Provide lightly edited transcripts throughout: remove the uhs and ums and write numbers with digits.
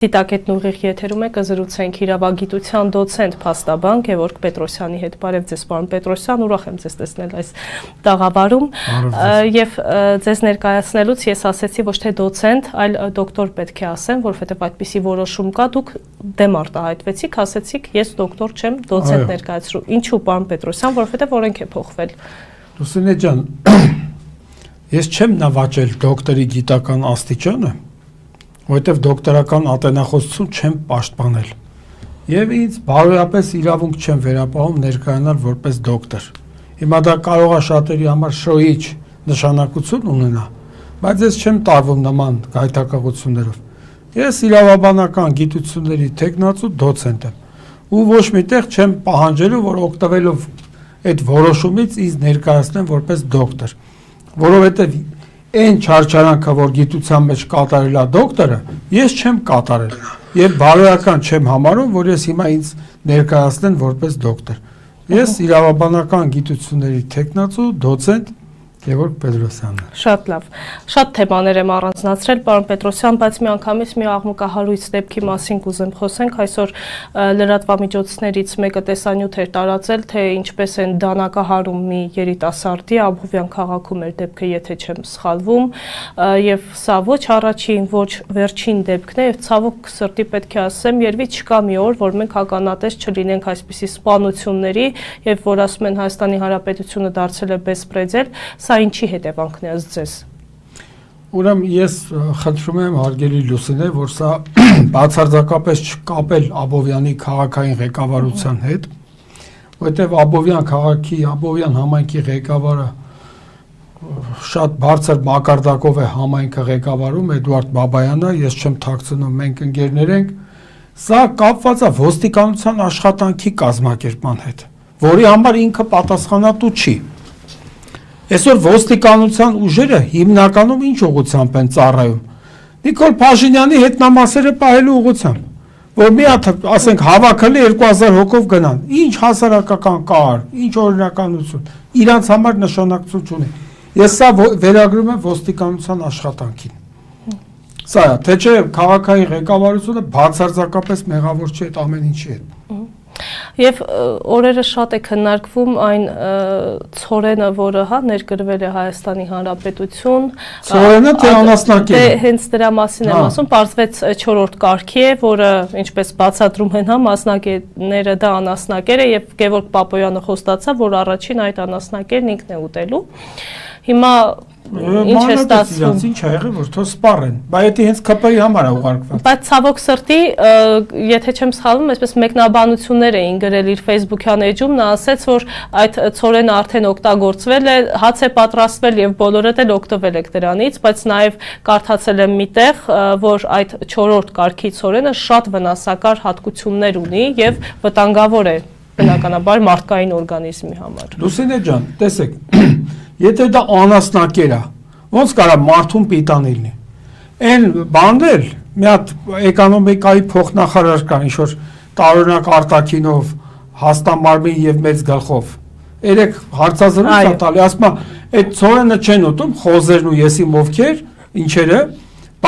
Դիտակետն ուղիղ եթերում եք, զրուցենք իրավագիտության դոցենտ փաստաբան Գևորգ Պետրոսյանի հետ։ Բարև ձեզ, պարոն Պետրոսյան, ուրախ եմ ձեզ տեսնել այս տաղավարում եւ ձեզ ներկայացնելուց ես ասեցի ոչ թե դոցենտ, այլ դոկտոր պետք է ասեմ, որովհետեւ այդպիսի որոշում կա, դուք դեմ արտահայտվեցիք, ասեցիք ես դոկտոր չեմ, դոցենտ ներկայացրու։ Ինչու, պարոն Պետրոսյան, որովհետեւ օրենք է փոխվել։ Լուսինե ջան, ես չեմ նվաճել դոկտորի գիտական աստիճանը, որովհետև դոկտորական ատենախոսություն չեմ պաշտպանել եւ ինձ բարոյապես իրավունք չեմ վերապահում ներկայանալ որպես դոկտոր։ Հիմա դա կարող է շատերի համար շոյիչ նշանակություն ունենա, բայց ես չեմ տարվում նման գայթակղություններով։ Ես իրավաբանական գիտությունների տեխնացու դոցենտ եմ ու ոչ միտեղ չեմ պահանջելու, որ օգտվելով այդ որոշումից ինձ ներկայացնեն որպես դոկտոր, որովհետև այն չարչարանքը, որ գիտության մեջ կատարել է դոկտորը, ես չեմ կատարել եւ բարոյական չեմ համարում, որ ես հիմա ինձ ներկայացնեն որպես դոկտոր։ Ես իրավաբանական գիտությունների տեխնացու դոցենտ Գևորգ Պետրոսյանն։ Շատ լավ։ Շատ թեմաներ եմ առանձնացրել, պարոն Պետրոսյան, բայց միանգամից մի աղմկահարույց դեպքի մասին կուզեմ խոսենք։ Այսօր լրատվամիջոցներից մեկը տեսանյութ էր տարածել, թե ինչպես են դանակահարում մի երիտասարդի Աբովյան քաղաքում էր դեպքը, եթե չեմ սխալվում, եւ սա ոչ առաջին, ոչ վերջին դեպքն է, եւ ցավոք սրտի պետք է ասեմ, երևի չկա մի օր, որ մենք հականատես չլինենք այսպիսի սպանությունների, եւ որ ասում են Հայաստանի Հանրապետությունը դարձել է բեսպրեդել, Սա ինչի հետևանքն է ըստ ձեզ։ Ուրեմն ես խնդրում եմ հարգելի Լուսինե, որ սա բացարձակապես չկապել Աբովյանի քաղաքային ղեկավարության հետ, որովհետև Աբովյան քաղաքի, Աբովյան համայնքի ղեկավարը շատ բարձր մակարդակով է համայնքը ղեկավարում, Էդուարդ Բաբայանը, ես չեմ թաքցնում, մենք ընկերներ ենք, սա կապված է ոստիկանության աշխատանքի կազմակերպման հետ, որի համար ինքը պատասխանատու չի։ Այսօր ոստիկանության ուժերը հիմնականում ինչ ուղղությամբ են ծառայում։ Նիկոլ Փաշինյանի հետնամասերը պահելու ուղղությամբ, որ մի հատ, ասենք, հավաքելի 2000 հոգով գնան։ Ինչ հասարակական կար, ինչ օրինականություն, իրանց համար նշանակություն չունի։ Ես սա վերագրում եմ ոստիկանության աշխատանքին։ Սա է, թե չէ քաղաքային ղեկավարությունը բացարձակապես մեղավոր չէ այդ ամեն ինչի հետ։ Եվ օրերը շատ է քննարկվում այն ցորենը, որը ներգրվել է Հայաստանի Հանրապետություն։ Ցորենը թե անասնակերը։ Հենց դրա մասին եմ ասում, պարզվեց 4-րդ կարգի է, որը ինչպես բացատրում են մասնակիցները դա անասնակեր է եւ Գևորգ Պապոյանը խոստացավ, որ առաջին այդ անասնակերն ինքն է ուտելու։ Հիմա ինչ է ստացվում։ Ինչ ա եղել, որ թող սպառեն։ Բայց դա հենց ԿՊ-ի համար է ուղարկված։ Բայց ցավոք սրտի, եթե չեմ սխալվում, այսպես մեկնաբանություններ էին գրել իր Facebook-յան էջում, նա ասաց, որ այդ ցորենը արդեն օգտագործվել է, հաց է պատրաստվել եւ բոլորդ էլ օգտվել եք դրանից, բայց նաեւ կարդացել եմ միտեղ, որ այդ 4-րդ կարգի ցորենը շատ վնասակար հատկություններ ունի եւ վտանգավոր է բնականաբար մարդկային օրգանիզմի համար։ Լուսինե ջան, տեսեք, եթե դա անասնակեր է, ոնց կարա մարդուն պիտանի լինի։ Այն բաններ, մի հատ էկոնոմիկայի փոխնախարար կան, ինչ որ տարօրինակ արտաքինով, հաստամարմին եւ մեծ գլխով։ Երեք հարցազրույց է տալի, ասում է, այդ ցորենը չեն ուտում, խոզերն ու եսիմ ովքեր, ինչերը,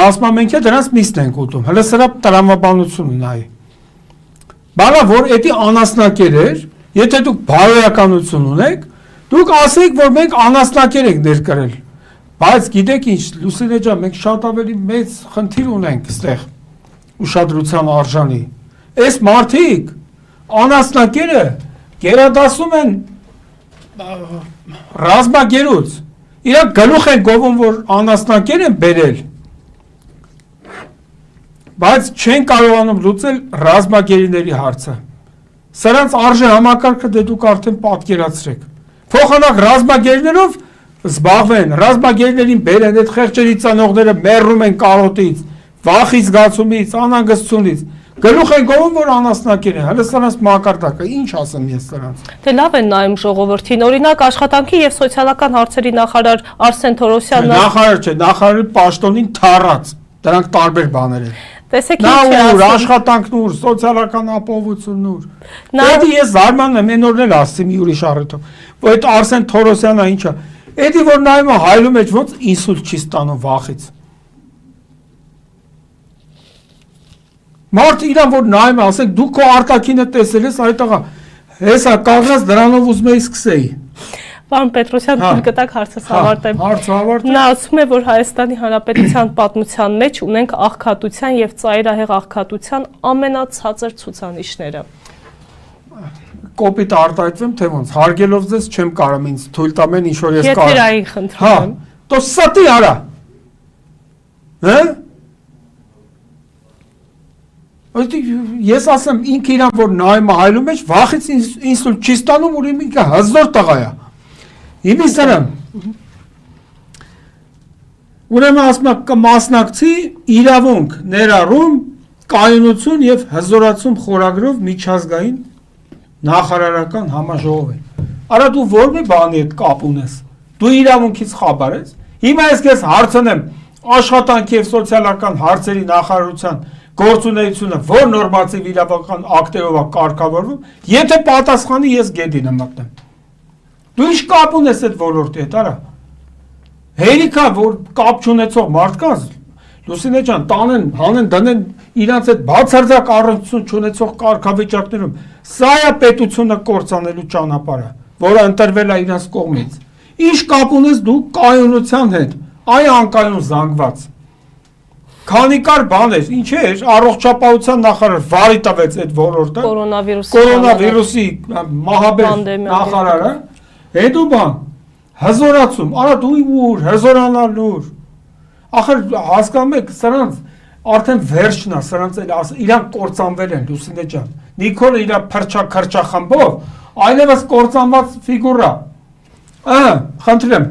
ասում է մենք դրանց միսն ենք ուտում։ Հələ սրա տրամաբանությունը նայի։ Բանա որ էդի անասնակեր էր, եթե դուք բարոյականություն ունեք, դուք ասեք, որ մենք անասնակեր ենք ներկրել, բայց գիտեք ինչ, Լուսինե ջան, մենք շատ ավելի մեծ խնդիր ունենք այստեղ ուշադրության արժանի։ Այս մարդիկ անասնակերը գերադասում են ռազմագերուց, իրանք գլուխ են գովում, որ անասնակեր են բերել, բայց չեն կարողանում լուծել ռազմագերիների հարցը։ Սրանց արժե համակարգը դե դուք արդեն պատկերացրեք։ Փոխանակ ռազմագերներով զբաղվեն, ռազմագերներին բերեն, այդ խեղճերի ծանողները մեռում են կարոտից, վախի զգացումից, անհանգստությունից։ Գլուխ են գովում, որ անասնակեր են, հələ սրանց մակարդակը, ինչ ասեմ ես սրանց։ Դե լավ են նայում ժողովրդին, օրինակ աշխատանքի եւ սոցիալական հարցերի նախարար Արսեն Թորոսյանն նախարար չէ, նախարարի պաշտոնին թառած, դրանք տարբեր բաներ են։ Տեսեք ինչ է ասում, աշխատանքն ուր, սոցիալական ապահովությունն ուր։ Դա ես զարմանում եմ, այն օրն էլ ասացի մի ուրիշ առիթով, որ այդ Արսեն Թորոսյանը ինչ է։ Էդի որ նայում է հայլու մեջ ոնց ինսուլտ չի ստանում վախից։ Մարդ իրան որ նայում է, ասենք դու քո արտաքինը տեսել ես, այդ աղա, հեսա կաղրած դրանով ուզում էի սկսեի։ Պարոն Պետրոսյան, թույլ կտակ հարցս ավարտեմ։ Հարցը ավարտեմ։ Նա ասում է, որ Հայաստանի Հանրապետության պատմության մեջ ունենք աղքատության եւ ծայրահեղ աղքատության ամենացածր ցուցանիշները։ Կոպիտ արտահայտվեմ, թե ոնց, հարգելով ձեզ չեմ կարող ինձ թույլ տամեն ինչ որ ես կարող։ Եթերային խնդրում եմ։ То ստի արա։ Հա։ Ես ասեմ ինքը իրան որ նայում է հայլու մեջ, վախից ինսուլտ չի ստանում, որ ինքը հզոր տղա է։ Հիմի սրան։ Ուրեմն ասում եմ կմասնակցի իրավունք ներառում կայունություն եւ հզորացում խորագրով միջազգային նախարարական համաժողովին։ Արա դու ո՞ր մի բանի հետ կապ ունես։ Դու իրավունքից խաբար ես։ Հիմա ես քեզ հարցնեմ աշխատանքի եւ սոցիալական հարցերի նախարարության գործունեությունը ո՞ր նորմատիվ իրավական ակտերով է կարգավորվում, եթե պատասխանի ես գեդի նմտնեմ։ Դու ինչ կապ ունես այդ ոլորտի հետ, արա։ Հերիքա որ կապ չունեցող մարդկանց Լուսինե ջան, տանեն, հանեն, դնեն իրանց այդ բացարձակ առողջություն չունեցող կարգավիճակներում, սա է պետությունը կործանելու ճանապարհը, որը ընտրվել է իրանց կողմից։ Ինչ կապ ունես դու կայունության հետ, այ անկայուն զանգված։ Քանի կար բաներ, ինչ էր, առողջապահության նախարար վարի տվեց այդ ոլորտը, կորոնավիրուսի մահաբեր նախարարը, հետո բան, հզորացում, արա դու ուր, հզորանալուր։ Ախր հասկանում եք, սրանց արդեն վերջն է, սրանց իրանք կործանվել են, Լուսինե ջան։ Նիկոլը իր փրչա-քրչախմբով այլևս կործանված ֆիգուրա։ Խնդրեմ։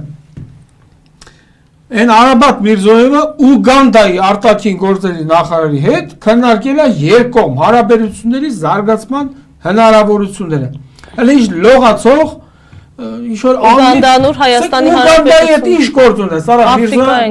Այն Արաբատ Միրզոևը Ուգանդայի արտաքին գործերի նախարարի հետ քննարկել է երկկողմ հարաբերությունների զարգացման հնարավորությունները։ Հələ ինչ լողացող ինչ-որ Ուգանդանուր Հայաստանի Ուգանդայի հետ ինչ գործ ունես, արա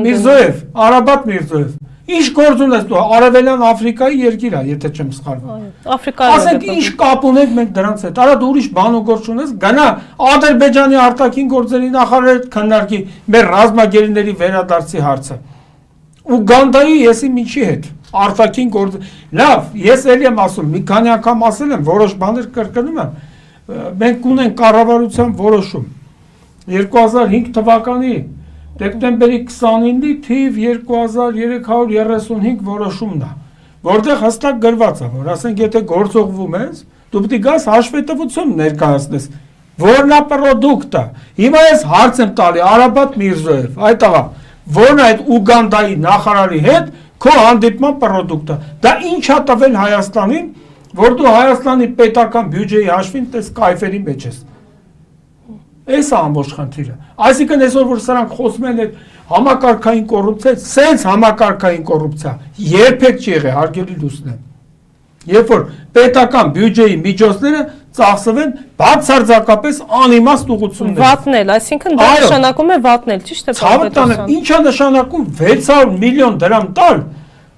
Միրզոև, Արաբատ Միրզոև, ինչ գործ ունես դու, Արևելյան Աֆրիկայի երկիր է, եթե չեմ սխալվում։ Ասենք ինչ կապ ունենք մենք դրանց հետ, արա դու ուրիշ բան ու գործ ունես, գնա Ադրբեջանի արտաքին գործերի նախարարի հետ քննարկի մեր ռազմագերիների վերադարձի հարցը։ Ուգանդայի եսի ինչի հետ, արտաքին գործ, լավ, ես էլի եմ ասում, մի քանի անգամ ասել եմ, որոշ բաներ կրկնում եմ, մենք ունենք կառավարության որոշում 2005 թվականի դեկտեմբերի 29-ի թիվ 2335 որոշումն է, որտեղ հստակ գրված է, որ ասենք եթե գործողվում ես, դու պետք է գաս հաշվետվություն ներկայացնես, որն է պրոդուկտը։ Հիմա ես հարց եմ տալի Արաբատ Միրզոև, այդ աղա, որն է այդ Ուգանդայի նախարարի հետ քո հանդիպման պրոդուկտը։ Դա ինչ է տվել Հայաստանին, որ դու Հայաստանի պետական բյուջեի հաշվին տես կայֆերի մեջ ես։ Էս է ամբողջ խնդիրը։ Այսինքն այսօր որ սրանք խոսում են համակարգային կոռուպցիա, սենց համակարգային կոռուպցիա երբեք չի եղել, հարգելի Լուսինե։ Երբ որ պետական բյուջեի միջոցները ծախսվեն բացարձակապես անիմաստ ուղղություններով։ Վատնել, այսինքն դա նշանակում է վատնել, ճիշտ է, Պետրոսյան։ Ինչ է նշանակում 600 միլիոն դրամ տալ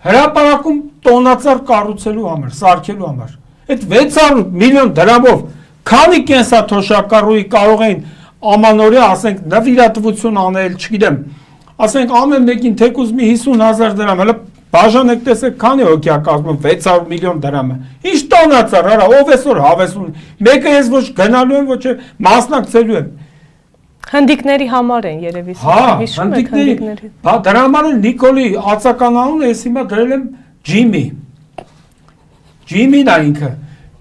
հրապարակում տոնածառ կառուցելու համար, սարքելու համար։ Այդ 600 միլիոն դրամով քանի կենսաթոշակառուի կարող էին ամանորյա, ասենք, նվիրատվություն անել, չգիտեմ, ասենք ամեն մեկին թեկուզ մի 50,000 դրամ, հələ բաժանեք տեսեք քանի հոգի է կազմում 600 միլիոն դրամը։ Ինչ տոնածառ, արա, ով էսօր հավես ունի։ Մեկը ես ոչ գնալու եմ, ոչ մասնակցելու եմ։ Հնդիկների համար են երևի։ Հա, հնդիկների։ Բա դրա համար էլ Նիկոլի ածականանունը ես հիմա դրել եմ Ջիմի։ Ջիմին է ինքը։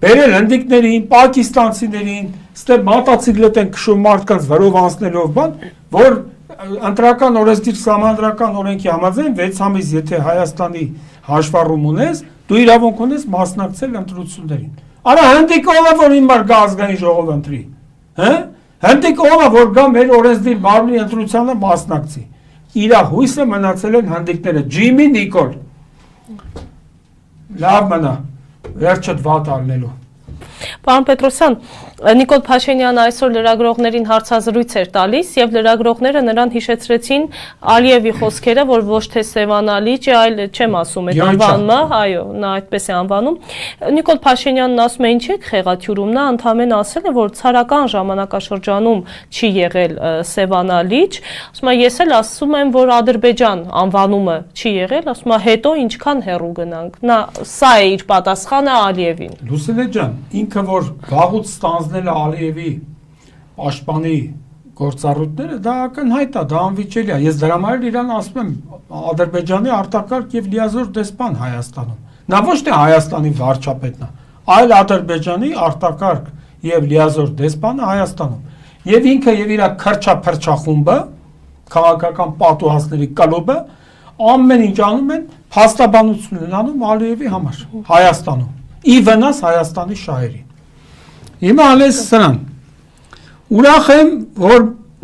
Բերել հնդիկներին, պակիստանցիներին, ստե մոտոցիկլետ են քշում մարդկանց վրով անցնելով բան, որ ընտրական օրենսգիր սահմանադրական օրենքի համաձայն 6 ամիս եթե Հայաստանի հաշվառում ունես, դու իրավունք ունես մասնակցել ընտրություններին։ Արա հնդիկը ով է որ հիմա գա ազգային ժողով ընտրի։ Հա? Հնդիկը ով է որ գա մեր օրենսդիր մարմնի ընտրությանը մասնակցի։ Իր հույսը մնացել են հնդիկները։ Ջիմի Նիկոլ։ Լավ մնա։ Վերջը վատ առնելու։ Պարոն Պետրոսյան, Նիկոլ Փաշինյանը այսօր լրագրողներին հարցազրույց էր տալիս եւ լրագրողները նրան հիշեցրեցին Ալիևի խոսքերը, որ ոչ թե Սևանալիճ է, այլ չեմ ասում այդ անվանումը, այո, նա այդպես է անվանում։ Նիկոլ Փաշինյանն ասում է, ինչ է խեղաթյուրում, նա ընդհանրապես ասել է, որ ցարական ժամանակաշրջանում չի եղել Սևանալիճ, ասում է, ես էլ ասում եմ, որ Ադրբեջան անվանումը չի եղել, ասում է, հետո ինչքան հեռու գնանք։ Նա սա է իր պատասխանը Ալիևին։ Լուսինե ջան, ինքը որ վաղուց ստանձնել է Ալիևի պաշտպանի գործառույթները, դա ակնհայտ է, դա անվիճելի է։ Ես դրա համար իրան ասում եմ Ադրբեջանի արտակարգ եւ լիազոր դեսպան Հայաստանում։ Նա ոչ թե Հայաստանի վարչապետն է, այլ Ադրբեջանի արտակարգ եւ լիազոր դեսպանը Հայաստանում։ Եվ ինքը եւ իր քրչափրչախումբը, քաղաքական պատուհասների կլուբը ամեն ինչ անում են, փաստաբանություն են անում Ալիևի համար Հայաստանում։ Ի վնաս Հայաստանի շահերի։ Հիմա ալես սրան։ Ուրախ եմ, որ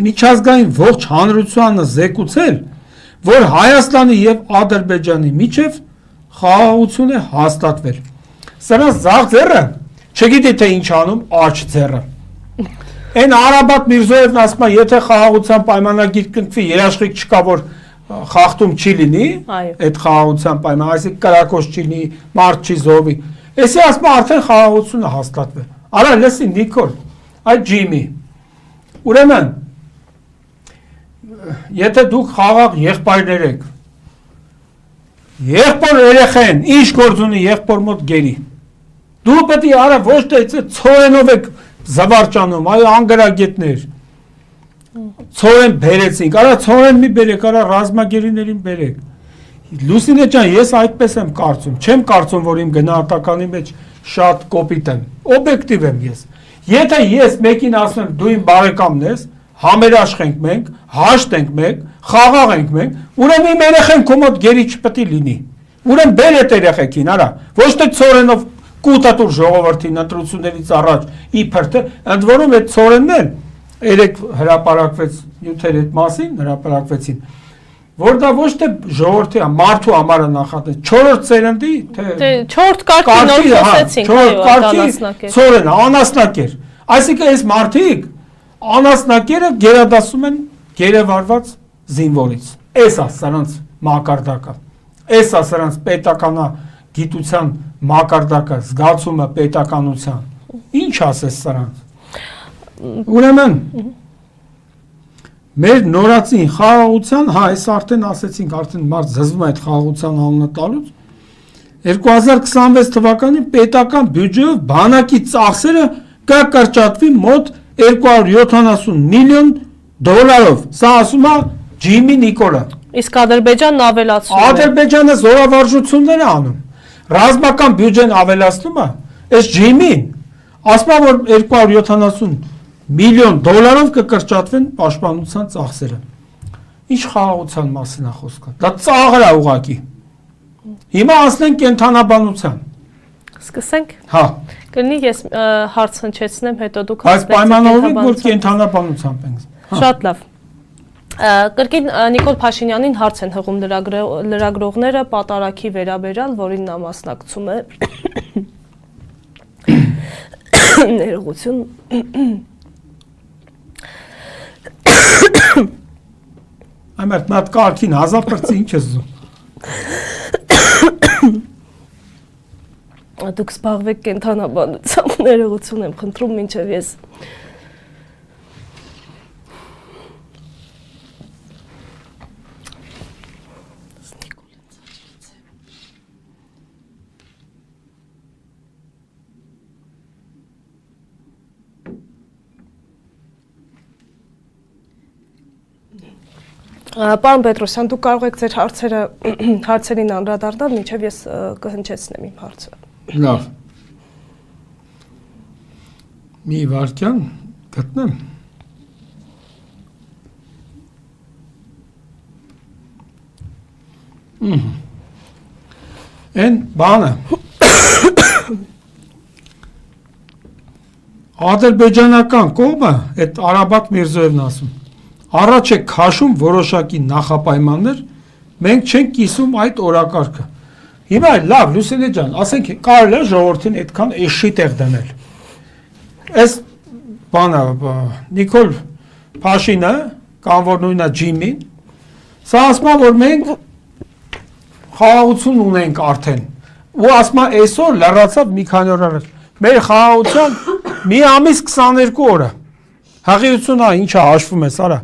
միջազգային ողջ հանրությանը զեկուցել, որ Հայաստանի եւ Ադրբեջանի միջև խաղաղություն է հաստատվել։ Սրանց ձախ ձեռը, չգիտի թե ինչ անում, աջ ձեռը։ Այն Արաբատ Միրզոևն ասում է, եթե խաղաղության պայմանագիր կնքվի, երաշխիք չկա, որ խախտում չի լինի, այդ խաղաղության պայման, այսինքն կրակոց չի լինի, մարդ չի զոհվի։ Էսի ասում է արդեն խաղաղությունը հաստատվել։ Արա լսի Նիկոլ, այդ Ջիմի։ Ուրեմն, եթե դուք խաղաղ եղբայրներ եք, եղբոր երեխա են, ինչ գործ ունի եղբոր մոտ գերի։ Դու պետք է արա ոչ թե ցորենով եք զվարճանում, այո անգրագետներ։ Ցորեն բերեցինք, արա ցորեն մի բերեք, արա ռազմագերիներին բերեք։ Լուսինե ջան, ես այդպես եմ կարծում, չեմ կարծում, որ իմ գնահատականի մեջ շատ կոպիտ եմ, օբյեկտիվ եմ ես։ Եթե ես մեկին ասում եմ, դու իմ բարեկամն ես, համերաշխ ենք մենք, հաշտ ենք մենք, խաղաղ ենք մենք, ուրեմն իմ երեխեն քո մոտ գերի չպետք է լինի։ Ուրեմն բեր այդ երեխեքին, արա, ոչ թե ցորենով կուտատուր ժողովրդին ընտրություններից առաջ իբր թե ընդ որում այդ ցորենն էլ երեք հրապարակվեց նյութեր այդ մասին հրապարակվեցին, որ դա ոչ թե ժողովրդի մարդու համար է նախատեսված, 4-րդ սերնդի թե 4-րդ կարգի նոր խոսեցինք, այո, ցորենը անասնակեր, այսինքն այս մարդիկ անասնակերը գերադասում են գերեվարված զինվորից, էս է սրանց մակարդակը, էս է սրանց պետականա գիտության մակարդակը, զգացումը պետականության, ինչ ասես սրանց։ Ուրեմն մեր նորացին խաղաղության, հա, այս արդեն ասեցինք, արդեն մարդ զզվում է այդ խաղաղության անունը տալուց, 2026 թվականին պետական բյուջեով բանակի ծախսերը կկրճատվի մոտ 270 միլիոն դոլարով, սա ասում է Ջիմի Նիկոլը։ Իսկ Ադրբեջանն ավելացնում է։ Ադրբեջանը զորավարժություններ է անում, ռազմական բյուջեն ավելացնում է, այս Ջիմին, ասում է, որ 270 միլիոն դոլարով կկրճատվեն պաշտպանության ծախսերը։ Ինչ խաղաղության մասին է խոսքը։ Դա ծաղր է ուղղակի։ Հիմա ասենք կենթանաբանության։ Սկսենք։ Հա։ Կլինի ես հարց հնչեցնեմ, հետո դուք Այս պայմանավորվենք, որ կենթանաբանությամբ ենք։ Շատ լավ։ Կրկին Նիկոլ Փաշինյանին հարց են հղում լրագրողները պատարագի վերաբերյալ, որին նա մասնակցում է։ Ներողություն։ Ամերտ մատ կարգին հազապրծի ինչ ես զում։ Դուք զբաղվեք կենթանաբանությամբ, ներողություն եմ խնդրում մինչև ես։ Պարոն Պետրոսյան, դուք կարող եք ձեր հարցերին անդրադառնալ, մինչև ես կհնչեցնեմ իմ հարցը։ Լավ։ Մի վարքյան գտնեմ։ Են բանը ադրբեջանական կողմը, այդ Արաբատ Միրզոևն ասում, առաջ է քաշում որոշակի նախապայմաններ, մենք չենք կիսում այդ օրակարգը։ Հիմա լավ, Լուսինե ջան, ասենք կարելի է ժողովրդին այդքան էշի տեղ դնել։ Այս բանը Նիկոլ Փաշինը կամ որ նույնա Ջիմին սա ասում է որ մենք խաղաղություն ունենք արդեն ու ասում է այսօր լրացավ մի քանի օր առաջ մեր խաղաղության մի ամիս 22 օրը հաղիությունն է ինչա հաշվում է սարա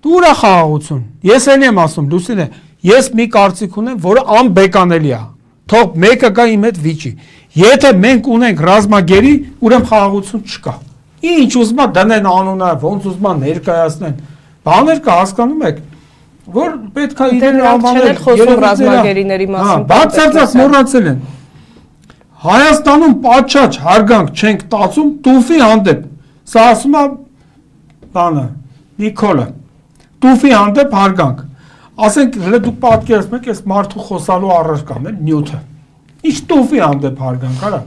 դուրա խաղաղություն ես էլ եմ ասում Լուսինե ես մի կարծիք ունեմ որը անբեկանելի է թող մեկը գա իմ հետ վիճի եթե մենք ունենք ռազմագերի ուրեմն խաղաղություն չկա ինչ ուզում է դնեն անունը ոնց ուզում է ներկայացնեն բաներ կա հասկանում եք որ պետք է իրեն անվանել խոսում ռազմագերիների մասին բացարձակ մոռացել են Հայաստանում պատշաճ հարգանք չենք տածում տուֆի հանդեպ սա ասում է բանը Նիկոլը տուֆի հանդեպ հարգանք ասենք դուք պատկերացնում եք այս մարդու խոսալու առարկան է նյութը ինչ տուֆի հանդեպ հարգանք արա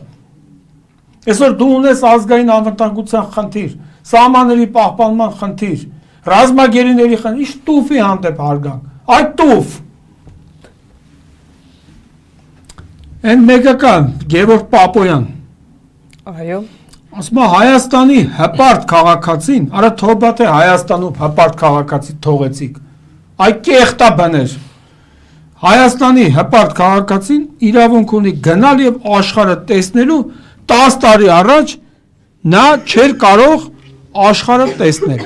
այսօր դու ունես ազգային անվտանգության խնդիր սահմանների պահպանման խնդիր ռազմագերիների խնդիր ինչ տուֆի հանդեպ հարգանք այդ տուֆ Են մեկական Գևորգ Պապոյան այո ասում է Հայաստանի հպարտ քաղաքացին արա թողա թե Հայաստանում հպարտ քաղաքացի թողեցիք այ կեղտա բաներ Հայաստանի հպարտ քաղաքացին իրավունք ունի գնալ եւ աշխարհը տեսնելու 10 տարի առաջ նա չէր կարող աշխարհը տեսնել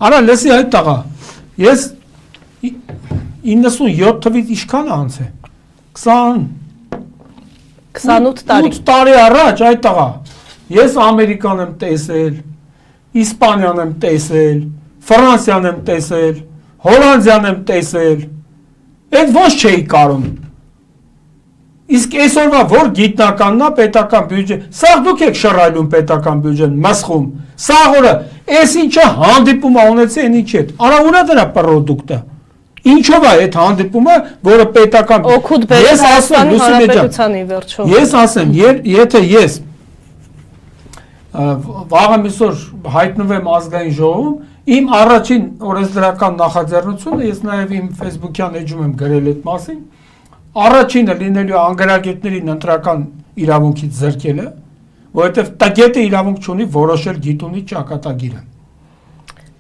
Արա լսի այդ տղա ես 97 թվից ինչքան անց է 28 տարի առաջ այդ տղա ես Ամերիկան եմ տեսել Իսպանիան եմ տեսել Ֆրանսիան եմ տեսել Հոլանդիան եմ տեսել այդ ոչ չէի կարող իսկ այսօրվա որ գիտնականն է պետական բյուջե սա դուք եք շռայլում պետական բյուջեն մասխում սա որը այս ինչը հանդիպում ունեցի այն ինչ է արա ուրա դրա պրոդուկտը Ինչով է այդ հանդիպումը, որը պետական օգուտ բերել Հայաստանի Հանրապետությանի վերջում։ Ես ասեմ, եթե ես վաղը միսօր հայտնվեմ ազգային ժողովում, իմ առաջին օրենսդրական նախաձեռնությունը, ես նաև իմ Facebook-յան էջում եմ գրել այդ մասին, առաջինը լինելու անգարագետներին ընտրական իրավունքից զրկելը, որովհետև տգետը իրավունք չունի որոշել գիտունի ճակատագիրը։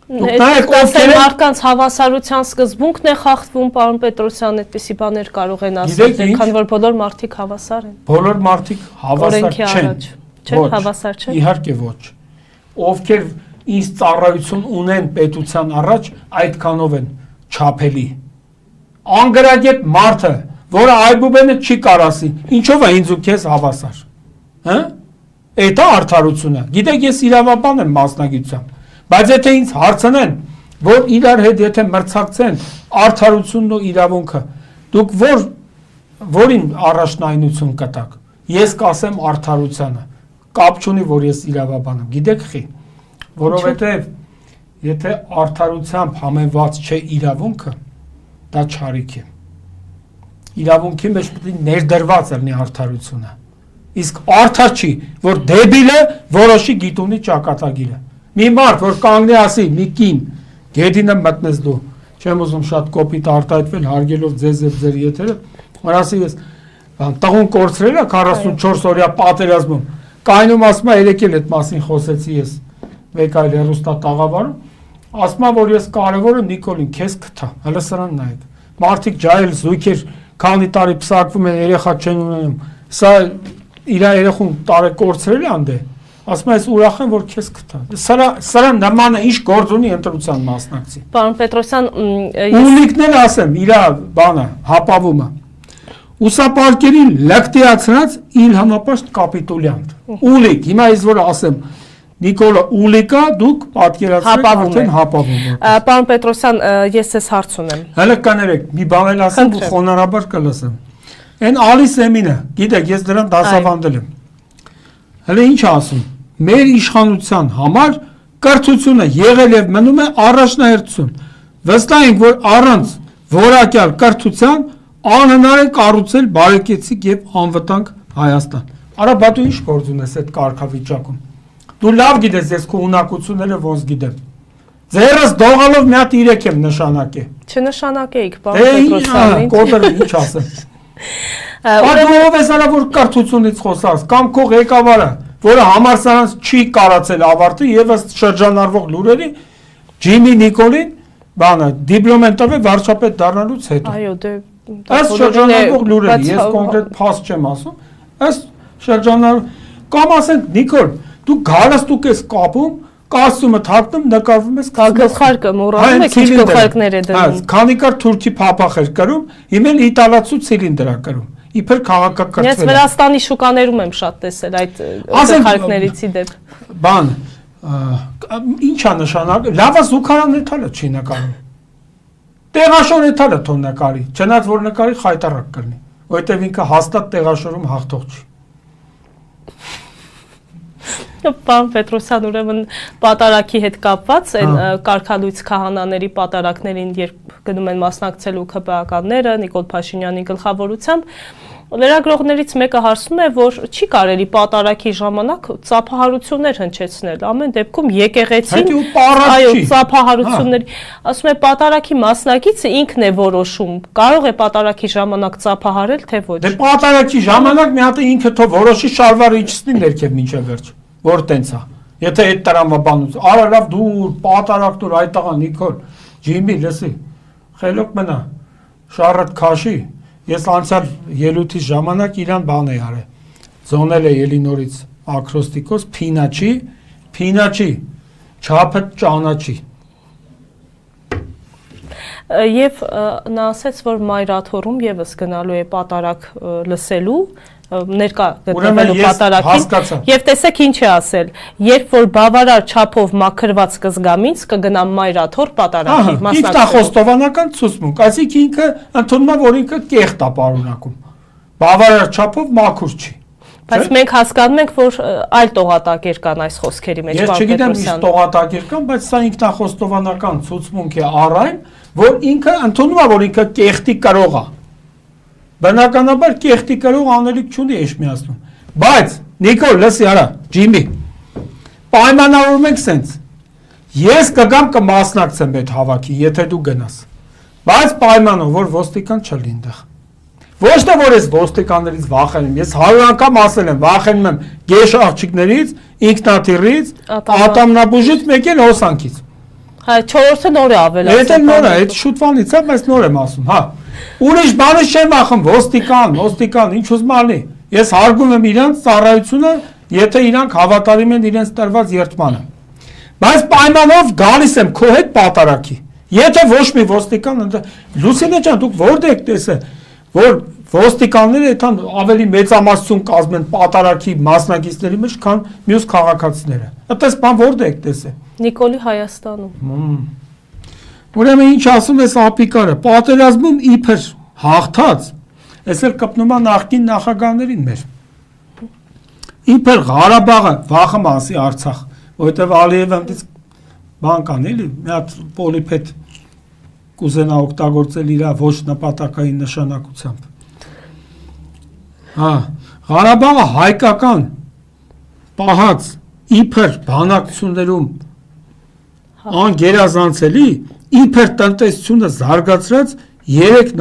Մարդկանց հավասարության սկզբունքն է խախտվում, պարոն Պետրոսյան, այդպիսի բաներ կարող են ասել, քանի որ բոլոր մարդիկ հավասար են։ Բոլոր մարդիկ հավասար չեն։ Չէ, հավասար չեն։ Իհարկե ոչ։ Ովքեր ինձ ծառայություն ունեն պետության առաջ, այդքանով են չափելի։ Անգրագետ մարդը, որը այբուբենը չի կարասի, ինչով է ինձ ու քեզ հավասար։ Հա՞։ Այդ է արդարությունը։ Գիտեք, ես իրավաբան եմ մասնագիտությամբ։ Բայց եթե ինձ հարցնեն, որ իրար հետ եթե մրցակցեն արդարությունն ու իրավունքը, դուք որին առաջնայնություն կտաք, ես կասեմ արդարությանը, կապ չունի, որ ես իրավաբան եմ, գիտեք խի, որովհետև եթե արդարությամբ համեմված չէ իրավունքը, դա չարիք է, իրավունքի մեջ պետք է ներդրված լինի արդարությունը, իսկ արդար չի, որ դեբիլը որոշի գիտունի ճակատագիրը, Մի մարդ, որ կանգնի ասի, մի կին, գետինը մտնես դու, չեմ ուզում շատ կոպիտ արտահայտվել, հարգելով ձեզ և ձեր եթերը, որ ասի ես, տղուն կորցրել է 44 օրյա պատերազմում, կայնում ասում է, երեկ էլ այդ մասին խոսեցի ես, մեկ այլ հեռուստա տաղավարում, ասում է, որ ես կարևորը Նիկոլին, քեզ կթա, հələ սրան նայեք, մարդիկ ջայել զույգեր, քանի տարի պսակվում են, երեխա չեն ունենում, սա իր երեխուն տարե կորցրել է անդե, ասում ես ուրախ եմ, որ քեզ կթա։ Սրա նմանը ինչ գործ ունի ընտրության մասնակցի։ Պարոն Պետրոսյան, Ուլիկներ ասեմ, իր բանը, հապավումը։ Ուսապարկերին լկտիացրած իր համապաշտ կապիտուլյանտ։ Ուլիկ, հիմա ես որ ասեմ, Նիկոլա Ուլիկա, դուք պատկերացրեք արդեն հապավում։ Պարոն Պետրոսյան, ես ես հարց ունեմ։ Հələ կներեք, մի բան էլ ասեմ, ու խոնարհաբար կլսեմ։ Այն Ալիս Էմինը, գիտեք, ես դրան դասավանդել եմ։ Հələ ինչ ասում։ Մեր իշխանության համար կրթությունը եղել եւ մնում է առաջնահերթություն։ Վստահ ենք, որ առանց որակյալ կրթության անհնար է կառուցել բարեկեցիկ եւ անվտանգ Հայաստան։ Արա բա դու ինչ գործ ունես այդ կարգավիճակում։ Դու լավ գիտես, ես քո ունակությունները ոնց գիտեմ։ Ձերս դողալով մի հատ 3 եմ նշանակե։ Չնշանակեիք, պարոն Պետրոսյան։ Կոտրը ինչ ասեմ։ Ուրեմն ով է սա որ կրթությունից խոսած, կամ քո ղեկավարը որը համալսարան չի կարացել ավարտի եւ ըստ շրջանառվող լուրերի Ջիմի Նիկոլին բանը դիպլոմ են տվել վարչապետ դառնալուց հետո։ Այո, դե ըստ շրջանառվող լուրերի, ես կոնկրետ փաստ չեմ ասում, ըստ շրջանառ կամ ասենք Նիկոլ, դու գալստուկ ես կապում, կասումը թաքնում, նկարվում ես գլխարկը մոռանում եք ինչ գլխարկներ է դնում։ Քանի կար թուրքի փափախ էր կրում, հիմա էլ իտալացու ցիլինդր է կրում։ Իբր քաղաքակրթվել։ Ես Վրաստանի շուկաներում եմ շատ տեսել այդ գլխարկներիցի դեպ։ Բան, ի՞նչ է նշանակը։ Լավա զուգարան էթալը չի նկարում։ Տեղաշոր էթալը թող նկարի, չնայած որ նկարի խայտարակ կլինի, որովհետև ինքը հաստատ տեղաշորում հաղթող չի։ Պարոն Պետրոսյան, ուրեմն պատարագի հետ կապված այն կարգալույց քահանաների պատարագներին, երբ գնում են մասնակցելու ՔՊԱ-ականները Նիկոլ Փաշինյանի գլխավորությամբ, լրագրողներից մեկը հարցնում է, որ չի կարելի պատարագի ժամանակ ծափահարություններ հնչեցնել, ամեն դեպքում եկեղեցին, այո, ծափահարություններ, ասում է պատարագի մասնակիցը ինքն է որոշում, կարող է պատարագի ժամանակ ծափահարել, թե ոչ։ Դե պատարագի ժամանակ մի հատ ինքը թող որոշի շալվարը իջցնի ներքև մինչև վերջ, որ տենց է։ Եթե այդ տրամաբանություն, արա լավ դուր, պատարագ դուր, այդ տղա Նիկոլ, Ջիմի, լսի, խելոք մնա, շարդ քաշի։ Ես անցյալ ելույթի ժամանակ իրան բան է արել։ Ձոնել է ելի նորից ակրոստիկոս, փինաչի, չափը ճանաչի։ Եվ նա ասաց, որ Մայրաթորում եւս գնալու է պատարագ լսելու, ներկա գտնվելու պատարագին, եւ տեսեք ինչ է ասել, երբ որ բավարար չափով մաքրված կզգամինց կգնա Մայրաթոր պատարագի մասնակցելու։ Ինքնախոստովանական ցուցմունք, այսինքն ինքը ընդունում է, որ ինքը կեղտ է պարունակում։ Բավարար չափով մաքուր չի։ Բայց մենք հասկանում ենք, որ այլ տողատակեր կան այս խոսքերի մեջ, պարոն Պետրոսյան։ Ես չգիտեմ ինչ տողատակեր կան, բայց սա ինքնախոստովանական ցուցմունք է առայն, որ ինքը ընդունում է, որ ինքը կեղտի կարող է։ Բնականաբար կեղտի կարող անելիք չունի էշմիածնում։ Բայց Նիկոլ, լսի արա, Ջիմի, պայմանավորում ենք սենց։ Ես կգամ կմասնակցեմ այդ հավաքին, եթե դու գնաս։ Բայց պայմանով, որ ոստիկան չլինի այնտեղ։ Ոչ թե որ ես ոստիկաններից վախենում, ես 100 անգամ ասել եմ, վախենում եմ գեշ աղջիկներից, ինքնաթիռից, ատամնաբուժից, մեկ էլ հոսանքից։ Հա, 4-ը նոր է ավելացել։ Այդ նոր է, այդ շուտվանից է, բայց նոր եմ ասում, հա։ Ուրիշ բանից չեմ վախում, ոստիկան, ինչ ուզում ալի։ Ես հարգում եմ իրանց ծառայությունը, եթե իրանք հավատարիմ են իրենց տրված երդմանը։ Բայց պայմանով գալիս եմ քո հետ պատարագի։ Եթե ոչ մի ոստիկան, Լուսինե ջան, դուք որտե՞ք եք տեսել, որ ոստիկանները այդքան ավելի մեծամասնություն կազմեն պատարագի մասնակիցների մեջ, քան մյուս քաղաքացիները։ Այդպես բան որտե՞ք եք տեսել։ Նիկոլի Հայաստանում։ Ուրեմն ինչ ասում ես Ապիկարը, պատերազմում իբր հաղթած, ես էլ կպնում եմ նախկին նախագահներին մեր։ Իբր Ղարաբաղը վախը մասի Արցախ, որովհետև Ալիևը այնպես բան կան էլի, մի հատ պոլիպետ կուզենա օգտագործել իր ոչ նպատակային նշանակությամբ։ Հա, Ղարաբաղը հայկական պահած իբր բանակցություններում անգերազանցելի, իբր տնտեսությունը զարգացրած 3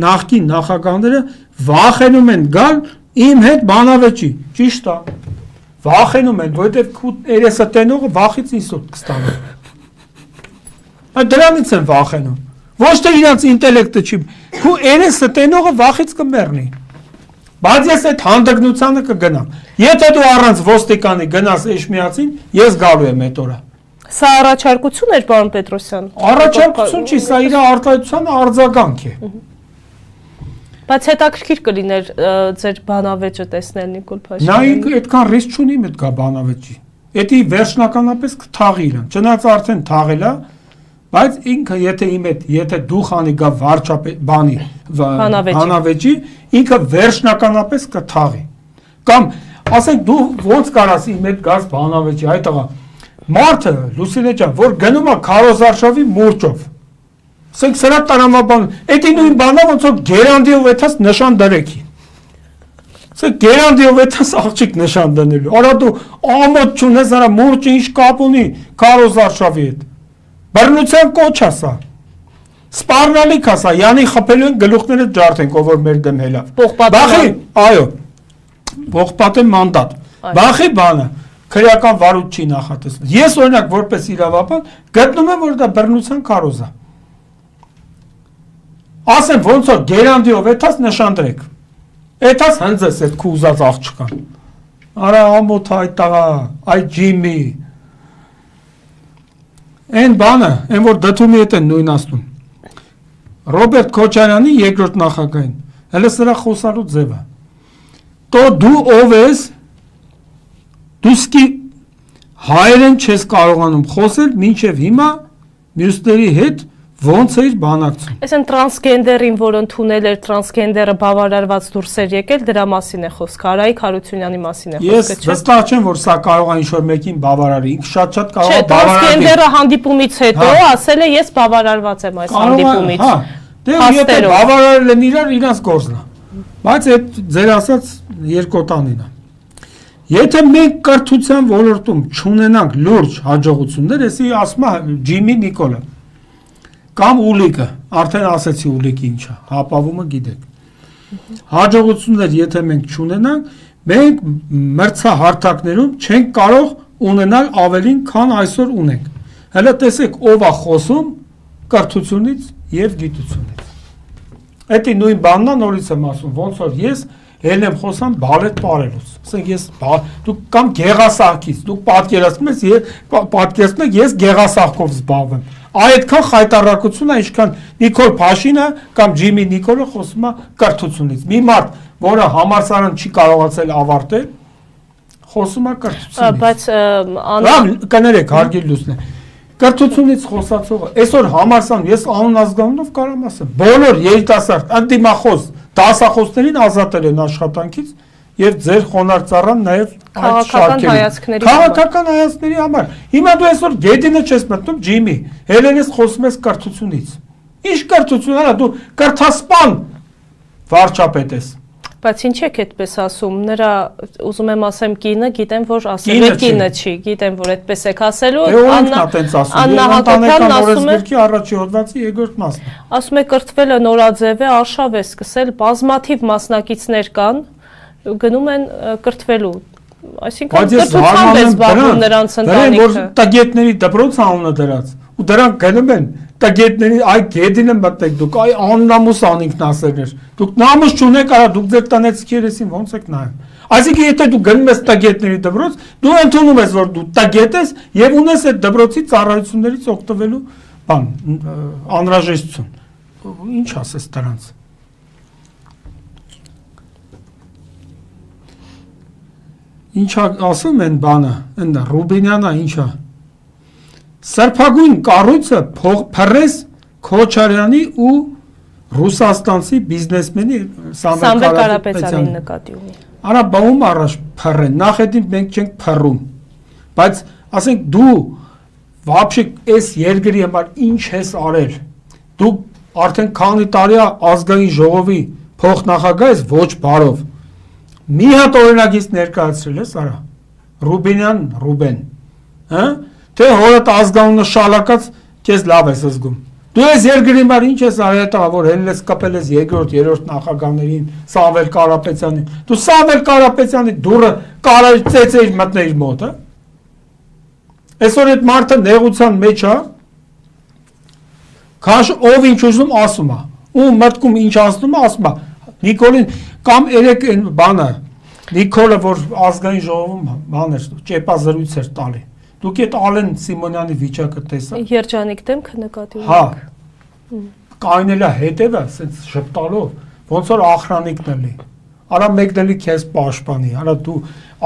նախկին նախագահները վախենում են գալ իմ հետ բանավեճի, ճիշտ է։ Վախենում են, որովհետև քու երեսը տենողը վախից ինսուլտ կստանա։ Այդ դրանից են վախենում։ Ոչ թե իրանց ինտելեկտը չի, քու երեսը տենողը վախից կմեռնի։ Բայց ես այդ հանդգնությանը կգնամ։ Եթե դու առանց ոստիկանի գնաս Էշմիածին, ես գալու եմ այդ օրը։ Սա առաջարկություն էր, պարոն Պետրոսյան։ Առաջարկություն չի, սա իր արտահայտության արձագանք է։ Բայց հետաքրքիր կլիներ ձեր բանավեճը տեսնել Նիկոլ Փաշինյանը։ Նա ինքը այդքան ռիսկ չունի մեծ գա բանավեճի։ Էդի վերջնականապես կթաղի իրան։ Չնայած արդեն թաղել է, բայց ինքը եթե իմ հետ, եթե դու խանի գա վարչապետ բանի բանավեճի, ինքը վերջնականապես կթաղի։ Կամ ասենք դու ոնց կարաս իմ հետ գաս բանավեճի, այդ տղա Մարդը, Լուսինե ջան, որ գնում է Քարոզարշավի մուրճով։ Ասենք սրա տրամաբան, էդի նույն բանա ոնց որ գերանդիով էթաս նշան դրեքի։ Ասենք գերանդիով էթաս աղջիկ նշան դնելու։ Արա դու ամոթ չունես, արա մուրճը ինչ կապ ունի Քարոզարշավի հետ։ Բռնության կոչ է սա։ Սպառնալիք է սա, յանի խփելու են գլուխները ջարդենք, ով որ մեր դեմ հելավ։ Պողպատե, այո։ Պողպատե մանդատ։ Բախի բանը քրեական վարույթ չի նախատեսվում։ Ես օրինակ որպես իրավապան գտնում եմ, որ դա բռնության քարոզ է։ Ասեմ ոնց որ գերանդիով էթաս նշանդրեք։ Էթաս հենց էս այդ քու ուզած աղջկան։ Արա ամոթ այդ տղա, այդ ջիմի։ Այն բանը, այն որ դդումի հետ են նույնացնում։ Ռոբերտ Քոչարյանի երկրորդ նախագահին, հələ սրա խոսալու ձևը։ Տո դու ով ես, դու սկի հայերեն չես կարողանում խոսել, մինչև հիմա մյուսների հետ ոնց էր բանակցում։ Այսինքն տրանսգենդերին, որ ընդունել էր տրանսգենդերը բավարարված դուրս էր եկել, դրա մասին է խոսքը, Արայիկ Հարությունյանի մասին է խոսքը, չէ՞։ Ես վստահ չեմ, որ սա կարող է ինչ-որ մեկին բավարարի, ինքը շատ կարող է բավարարի։ Տրանսգենդերը հանդիպումից հետո ասել է ես բավարարված եմ այս հանդիպումից։ Հա, դե եթե բավարարել են իրանց գործն է։ Բայց այդ ձեր ասած երկոտանին է։ Եթե մենք կրթության ոլորտում չունենանք լուրջ հաջողություններ, էսի ասում է Ջիմի Նիկոլը կամ Ուլիկը, արդեն ասեցի Ուլիկի ինչա, հապավումը գիտեք։ Հաջողություններ եթե մենք չունենանք, մենք մրցահարթակներում չենք կարող ունենալ ավելին, քան այսօր ունենք։ Հələ տեսեք ով է խոսում կրթությունից եւ գիտությունից։ Էդի նույն բանն է, նորից եմ ասում, ոնց որ ես ելն եմ խոսամ բալետ պարելուց։ Ասենք ես դուք կամ գեղասահքից, դուք պատկերացնում եք ես գեղասահքով զբաղվեմ։ Այդքան խայտարակություն է, ինչքան Նիկոլ Փաշինը կամ Ջիմի Նիկոլը խոսում է կրթությունից։ Մի մարդ, որը համալսարան չի կարողացել ավարտել, խոսում է կրթությունից։ Բայց կներեք, հարգելի լուսներ, կրթությունից խոսացողը, այսօր համալսարան, ես անուն ազգանունով կարամ ասեմ, բոլոր երիտասարդ, ընդդիմախոս, դասախոսներին ազատել են աշխատանքից եւ ձեր խոնարհ ծառան նաեւ այդ շարքերի քաղաքական հայացքների համար։ Հիմա դու այսօր գեդինը չես մտնում Ջիմի, հելենես խոսում ես կրթությունից։ Ինչ կրթություն արա դու կրթասպան վարչապետ ես։ Բայց ինչ եք այդպես ասում, նրա ուզում եմ ասեմ կինը, գիտեմ որ ասել է կինը չի, գիտեմ որ այդպես եք ասելու, Աննա Հակոբյանն ասում է առաջի հոդվածի երկրորդ մասն։ Ասում է կրթվելը նորաձև է, արշավ է սկսել, բազմաթիվ մասնակիցներ կան, գնում են կրթվելու, այսինքն կրթությամբ է զբաղվում նրանց ընտանիքը։ Տագետների դպրոց անունը դրած, ու դրանք գնում են տագետների այ գեդինը մտեք դուք, այ աննամուս անինքնասերներ, դուք նամուս չունեք, արա դուք ձեր տնեցիք երեսին ոնց եք նայում։ Այսինքն եթե դու գնում ես տագետների դպրոց, դու ընդունում ես որ դու տագետ ես եւ ունես այդ դպրոցի ծառայություններից օգտվելու բան, անհրաժեշտություն։ Ինչ ասես դրանց։ Ինչա ասում են բանը, այնա Ռուբինյանը ինչա։ Սրբագույն կառույցը փռես Քոչարյանի ու ռուսաստանցի բիզնեսմենի Սամվել Կարապետյանի նկատի ունի։ Արա բաում առաջ փռեն, նախետին մենք չենք փռում։ Բայց ասենք դու вообще այս երկրի համար ինչ ես արել։ Դու արդեն քանի տարի ազգային ժողովի փոխնախագահ ես ոչ բարով։ Մի հատ օրինակից ներկայացրել ես արա Ռուբինյան Ռուբեն, հա? Թե հորդ ազգանունը շալակած քեզ լավ ես զգում։ Դու ես երկրի համար ինչ ես արել տա որ հենց ես կապել ես երկրորդ, երրորդ նախագահներին, Սամվել Կարապետյանին։ Դու Սամվել Կարապետյանի դուրը կարա ծեծեիր մտներ մոտ, հա? Այսօր այդ մարդը նեղության մեջ է։ Քաշ ով ինչ ուզում ասում է։ Ու մտքում ինչ ասում է, ասում է։ Նիկոլին կամ երեք այն բանը Նիկոլը որ ազգային ժողովում բաներ ճեպազրույց էր տալի։ Դուք այդ Ալեն Սիմոնյանի վիճակը տեսաք։ Երջանիկ դեմքը նկատի ունեք։ Հա։ Կայնելա հետևը, ասենց շփտալով, ոնց որ ախրանիկն էլի։ Արա մեկն էլի քեզ պաշտպանի, արա դու,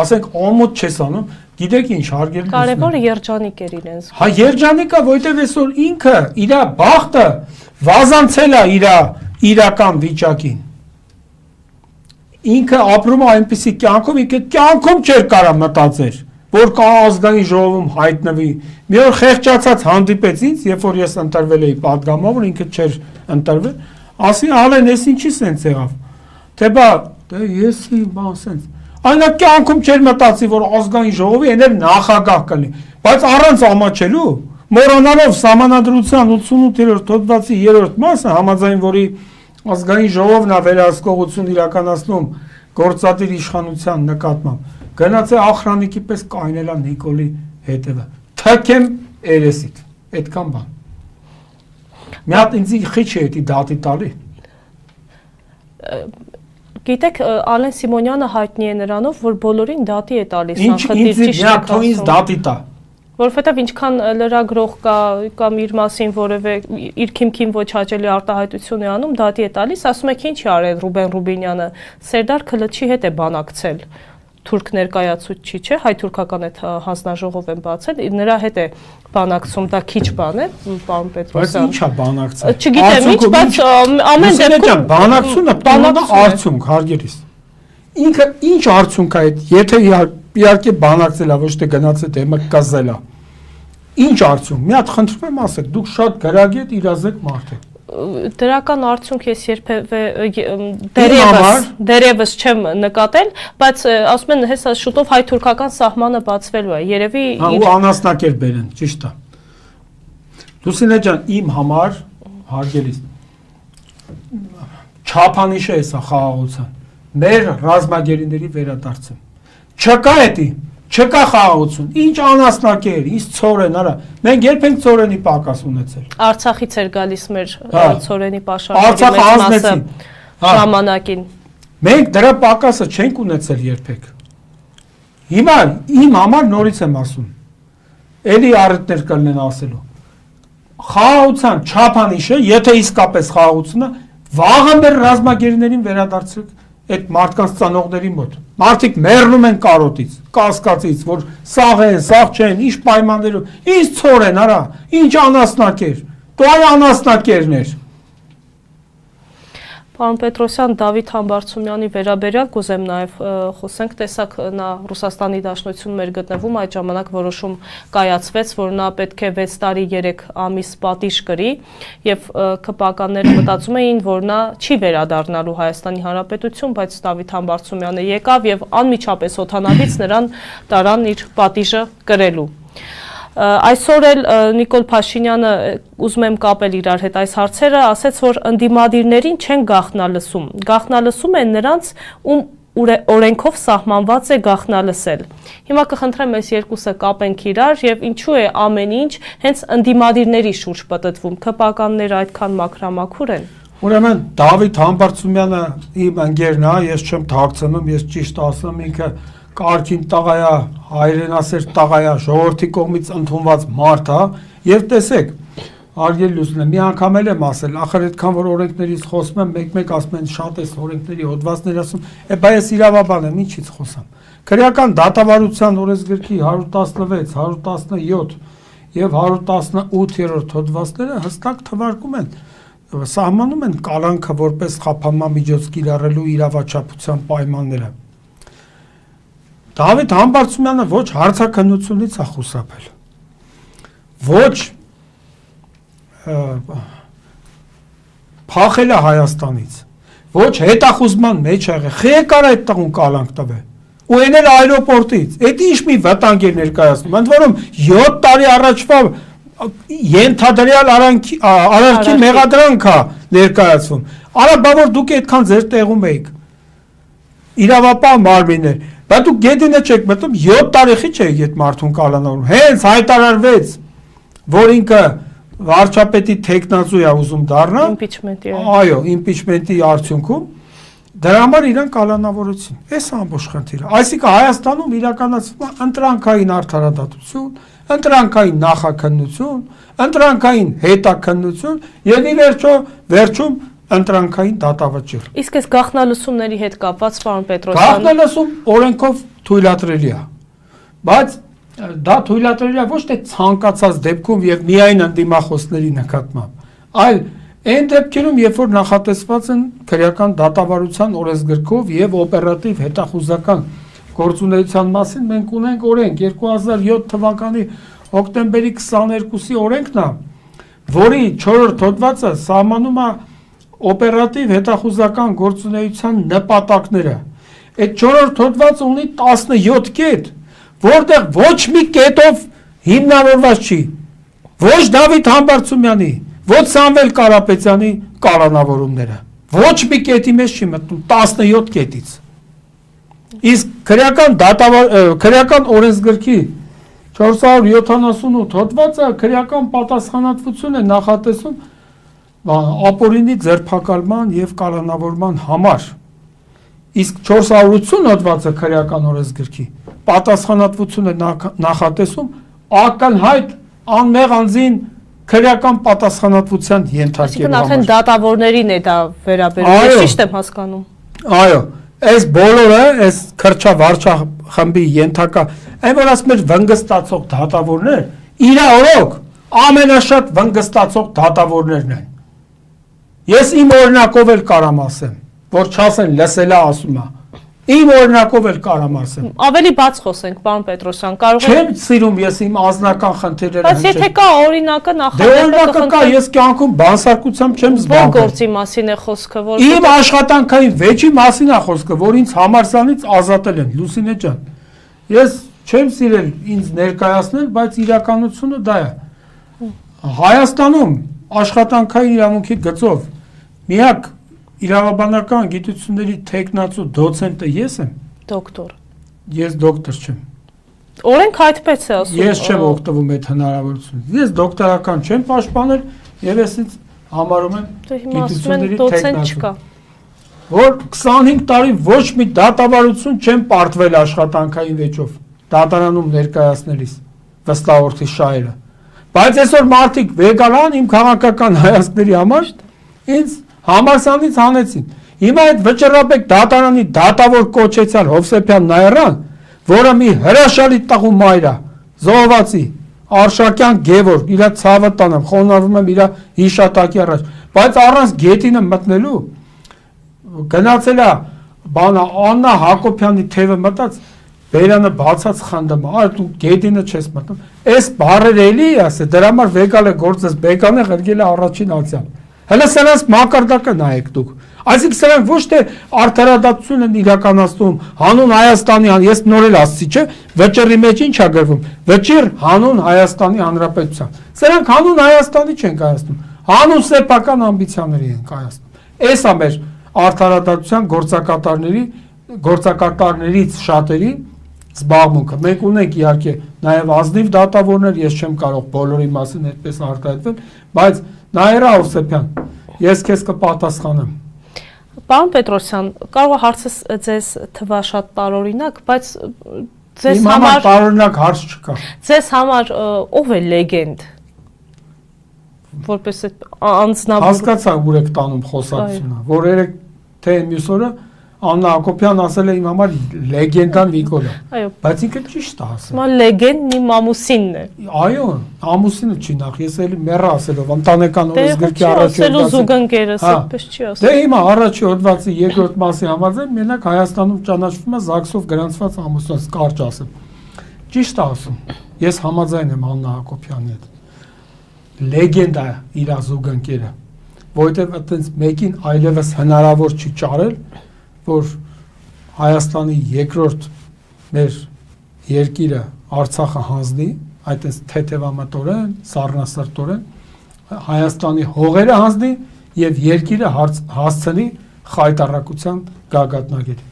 ասենք անմոտ չես անում, գիտեք ինչ, հարգելի։ Կարևորը երջանիկ էր իրենց։ Հա երջանիկը, որտեվ այսօր ինքը իր բախտը վազանցել է իր իրական վիճակին։ Ինքը ապրում է այնպիսի կյանքով, ինքը կյանքում չէր կարա մտածեր, որ կա ազգային ժողովում հայտնվի։ Մի օր խեղճացած հանդիպեց ինձ, երբ որ ես ընտրվել էի падգամավոր, ինքը չէր ընտրվել, ասի Ալեն, ես ինչի սենց եղավ։ Թե բա, դե եսի բան սենց։ Այնա կյանքում չէր մտածի, որ ազգային ժողովի էներ նախագահ կլինի, բայց առանց ամաչելու, մոռանալով Սահմանադրության 88-րդ հոդվածի 3-րդ մասը, համաձայն որի ազգային ժողովն է վերահսկողություն իրականացնում գործադիր իշխանության նկատմամբ, գնաց է ախրանիկի պես կայնելա Նիկոլի հետևը, թքեմ երեսիդ, այդքան բան։ Մի հատ ինձ խիչ է էդի դատի տալի։ Գիտեք, Ալեն Սիմոնյանը հայտնի է նրանով, որ բոլորին դատի է տալիս անխտիր ճիշտ է ասում։ Ինձ դատի տա։ Որովհետև ինչքան լրագրող կամ իր մասին որևէ իր քիմքին ոչ հաճելի արտահայտություն է անում, դատի է տալիս, ասում եք ինչ է արել Ռուբեն Ռուբինյանը, Սերդար Քլչի հետ է բանակցել, թուրք ներկայացուցիչ չէ, հայ-թուրքական այդ հանձնաժողով են բացել, նրա հետ է բանակցում, դա քիչ բան է, պարոն Պետրոսյան։ Բայց ի՞նչ է բանակցել։ Չգիտեմ ինչ, բայց ամեն դեպքում բանակցությունը բանական արդյունք, հարգելիս։ Ինքը ինչ արդյունք է այդ, եթե իհարկե բանակցել է, ոչ թե գնաց է դեմը կզել է։ Ինչ արդյունք։ Մի հատ խնդրում եմ ասեք, դուք շատ գրագետ իրազեկ մարդ եք։ Դրական արդյունք ես երբևէ դերևս չեմ նկատել, բայց ասում են հեսա շուտով հայ-թուրքական սահմանը բացվելու է, երևի ու անասնակեր բերեն, ճիշտ է։ Լուսինե ջան, իմ համար հարգելիս չափանիշ է հեսա խաղաղության։ Մեր ռազմագերիների վերադարձը։ Չկա էդի, չկա խաղաղություն։ Ինչ անասնակեր, ինչ ծորեն, արա։ Մենք երբ ենք ծորենի պակաս ունեցել։ Արցախից էր գալիս մեր ծորենի պաշարների մեծ մասը ժամանակին։ Մենք դրա պակասը չենք ունեցել երբեք։ Հիմա իմ համար նորից եմ ասում։ Էլի առիթներ կլինեն ասելու։ Խաղաղության չափանիշը, եթե իսկապես խաղաղությունը վաղը մեր ռազմագերիներին վերադարձրեք այդ մարդկանց ծանողների մոտ։ Մարդիկ մեռնում են կարոտից, կասկածից, որ սաղ են, սաղ չեն, ինչ պայմաններով, ինչ ծոր են, արա, ինչ անասնակեր, դու այ անասնակերներ։ Պարոն Պետրոսյան, Դավիթ Համբարձումյանի վերաբերյալ կուզեմ նաև խոսենք, տեսակ նա Ռուսաստանի Դաշնությունում էր գտնվում, այդ ժամանակ որոշում կայացվեց, որ նա պետք է 6 տարի 3 ամիս պատիժ կրի եւ ԿՊԱ-կանները մտածում էին, որ նա չի վերադառնալու Հայաստանի Հանրապետություն, բայց Դավիթ Համբարձումյանը եկավ եւ անմիջապես օդանավից նրան տարան իր պատիժը կրելու։ Այսօր էլ Նիկոլ Փաշինյանը ուզում եմ կապել իրար հետ այս հարցերը, ասեց, որ ընդդիմադիրներին չեն գաղտնալսում։ Գաղտնալսում են նրանց, ում օրենքով սահմանված է գաղտնալսել։ Հիմա կխնդրեմ այս երկուսը կապենք իրար եւ ինչու է ամեն ինչ հենց ընդդիմադիրների շուրջ պտտվում։ ԿՊԱ-կանները այդքան մաքրամաքուր են։ Ուրեմն Դավիթ Համբարձումյանը իմ ընկերն է, ես չեմ թաքցնում, ես ճիշտ ասում, ինքը կարգին տղայա, հայրենասեր տղայա, ժողովրդի կողմից ընդունված մարդ է, եւ տեսեք, Արգել Լուսինե, մի անգամ էլ եմ ասել, ախր այդքան որ օրենքներից խոսում եմ, մեկ ասում են շատ էս օրենքների հոդվածներ ասում, բա ես իրավաբան եմ, ինչից խոսամ։ Քրեական դատավարության օրենսգրքի 116, 117 եւ 118-րդ հոդվածները հստակ թվարկում են, սահմանում են կալանքը որպես խափանման միջոց կիրառելու իրավաչափության պայմանները։ Դավիթ Համբարձումյանը ոչ հարցաքննությունից է խուսափել, ոչ փախել է Հայաստանից, ոչ հետախուզման մեջ եղել, խեկար այդ տղուն կալանք տվել, ու ենել այրոպորտից, այդ ինչ մի վտանգ էր ներկայացնում, ընդ որում 7 տարի առաջվա ենթադրյալ արարքի մեղադրանք է ներկայացվում, արա բա որ դուք այդքան ձեր տեղում էիք, իրավապահ մարմիններ, բայց դուք գետինը չեք մտնում, 7 տարի չի այդ մարդուն կալանավորում, հենց հայտարարվեց, որ ինքը վարչապետի թեկնածու է ուզում դառնա, այո, իմպիչմենտի արդյունքում, դրա համար իրան կալանավորեցին, այս ամբողջ խնդիրը, այսինքն Հայաստանում իրականացվում է ընտրանքային արդարադատություն, ընտրանքային նախաքննություն, ընտրանքային հետաքննություն եւ ի վերջում ընտրանքային դատավճիռ։ Իսկ այս գաղտնալսումների հետ կապված, պարոն Պետրոսյան, գաղտնալսում օրենքով թույլատրելի է, բայց դա թույլատրելի է ոչ թե ցանկացած դեպքում եւ միայն ընդդիմախոսների նկատմամբ, այլ այն դեպքերում, երբ որ նախատեսված են քրեական դատավարության օրենսգրքով եւ օպերատիվ հետախուզական գործունեության մասին մենք ունենք օրենք 2007 թվականի հոկտեմբերի 22-ի օրենքն է, որի 4-րդ հոդվածը սահմանում է օպերատիվ հետախուզական գործունեության նպատակները։ Այդ 4-րդ հոդվածը ունի 17 կետ, որտեղ ոչ մի կետով հիմնավորված չի, ոչ Դավիթ Համբարձումյանի, ոչ Սամվել Կարապետյանի կալանավորումները, ոչ մի կետի մեջ չի մտնում 17 կետից։ Իսկ քրեական օրենսգրքի 478 հոդվածը քրեական պատասխանատվություն է նախատեսում ապօրինի ձերբակալման եւ կալանավորման համար։ Իսկ 480 հոդվածը քրեական օրենսգրքի պատասխանատվություն է նախատեսում ակնհայտ անմեղ անձին քրեական պատասխանատվության ենթարկելու համար։ Այսինքն արդեն դատավորներին է դա վերաբերում, ճիշտ եմ հասկանում։ Այո, այս բոլորը, այս քրչավարչա խմբի ենթակա, այն որ ասում էր վնգստացող դատավորներ, իրա օրոք ամենաշատ վնգստացող դատավորներն են։ Ես իմ օրինակով էլ կարամ ասեմ, որ չասեն լսելա ասում է։ Իմ օրինակով էլ կարամ ասեմ։ Ավելի բաց խոսենք, պարոն Պետրոսյան, կարող Չեմ սիրում ես իմ անձնական խնդիրները։ Բայց եթե կա օրինակը նախադեպը կա, ես կյանքում բանսարկությամբ չեմ զբաղվել։ Ո՞ր գործի մասին է խոսքը, որ Իմ աշխատանքային վեճի մասին է խոսքը, որ ինձ համալսարանից ազատել են, Լուսինե ջան։ Ես չեմ սիրել ինձ ներկայացնել, բայց իրականությունը դա է։ Հայաստանում աշխատանքային իրավունքի գծով միակ իրավաբանական գիտությունների տեխնացու դոցենտը ես եմ։ Դոկտոր։ Ես դոկտոր չեմ։ Օրենք այդպես է ասում։ Ես չեմ օգտվում այդ հնարավորությունից։ Ես դոկտորական չեմ պաշտպանել եւ ես ինձ համարում եմ գիտությունների տեխնացու։ Որ 25 տարի ոչ մի դատավարություն չեմ պարտվել աշխատանքային վեճով դատարանում ներկայացնելիս վստահորդի շահերը։ Բայց այսօր մարդիկ վեգալան իմ քաղաքական հայացքների համար ինձ համալսարանից հանեցին։ Հիմա այդ վճռապետ դատարանի դատավոր կոչեցյալ Հովսեփյան Նայիրան, որը մի հրաշալի տղու մայր է, զոհվածի, Արշակյան Գևորգ, իր ցավը տանեմ, խոնարհվում եմ իր հիշատակի առաջ, բայց առանց գետինը մտնելու գնացել է բանա Աննա Հակոբյանի թևը մտած, բերանը բացած խնդում, դու գետինը չես մտնում։ Այս բառերը էլի ասե, դրա համար վեգալը գործես, բեկանը ղրգել է առաջին ակցիան։ Հələ սրանց մակարդակը նայեք դուք։ Այսինքն սրանք ոչ թե արդարադատություն են իրականացնում հանուն Հայաստանի, ես նոր էլ ասացի, չէ, վճռի մեջ ինչ է գրվում։ Վճիռ հանուն Հայաստանի Հանրապետության։ Սրանք հանուն Հայաստանի չեն կայացնում, հանուն սեփական ամբիցիաների են կայացնում։ Այս է մեր արդարադատության գործակատարներից շատերի զբաղմունքը։ Մենք ունենք իհարկե նաև ազնիվ դատավորներ, ես չեմ կարող բոլորի մասին այդպես արտահայտվել, բայց Նայիրա Հովսեփյան, ես քեզ կպատասխանեմ։ Պարոն Պետրոսյան, կարող է հարցս ձեզ թվա շատ տարօրինակ, բայց ձեզ համար տարօրինակ հարց չկա։ Ձեզ համար ով է լեգենդ։ Որպես անձնավոր Հասկացա, ուր եք տանում խոսակցությունը, որ երեք թե մյուս օրը Աննա Հակոբյան ասել է իմ համար լեգենդան Նիկոլա։ Այո, բայց ինքը ճիշտ է ասել։ Մա լեգենդն իմ ամուսինն է։ Այո, ամուսինը չի նախ, ես էլի մեռա ասելով, ընտանեկան օրենսգրքի առաջի հոդվածը զուգընկերս, այդպես չի ասում։ Դե հիմա առաջի հոդվածի երկրորդ մասի համաձայն մենակ Հայաստանում ճանաչվում է ԶԱԳՍ-ով գրանցված ամուսնուց, կարճ ասեմ։ Ճիշտ է ասում։ Ես համաձայն եմ Աննա Հակոբյանի հետ։ Լեգենդա է իր զուգընկերը, որովհետև այդպես մեկին այլևս հնարավոր չի ճարել, որ Հայաստանի երկրորդ մեր երկիրը Արցախը հանձնի, այդպես թեթևամտորեն, սառնասրտորեն Հայաստանի հողերը հանձնի եւ երկիրը հասցնի խայտարակության գագաթնագետի։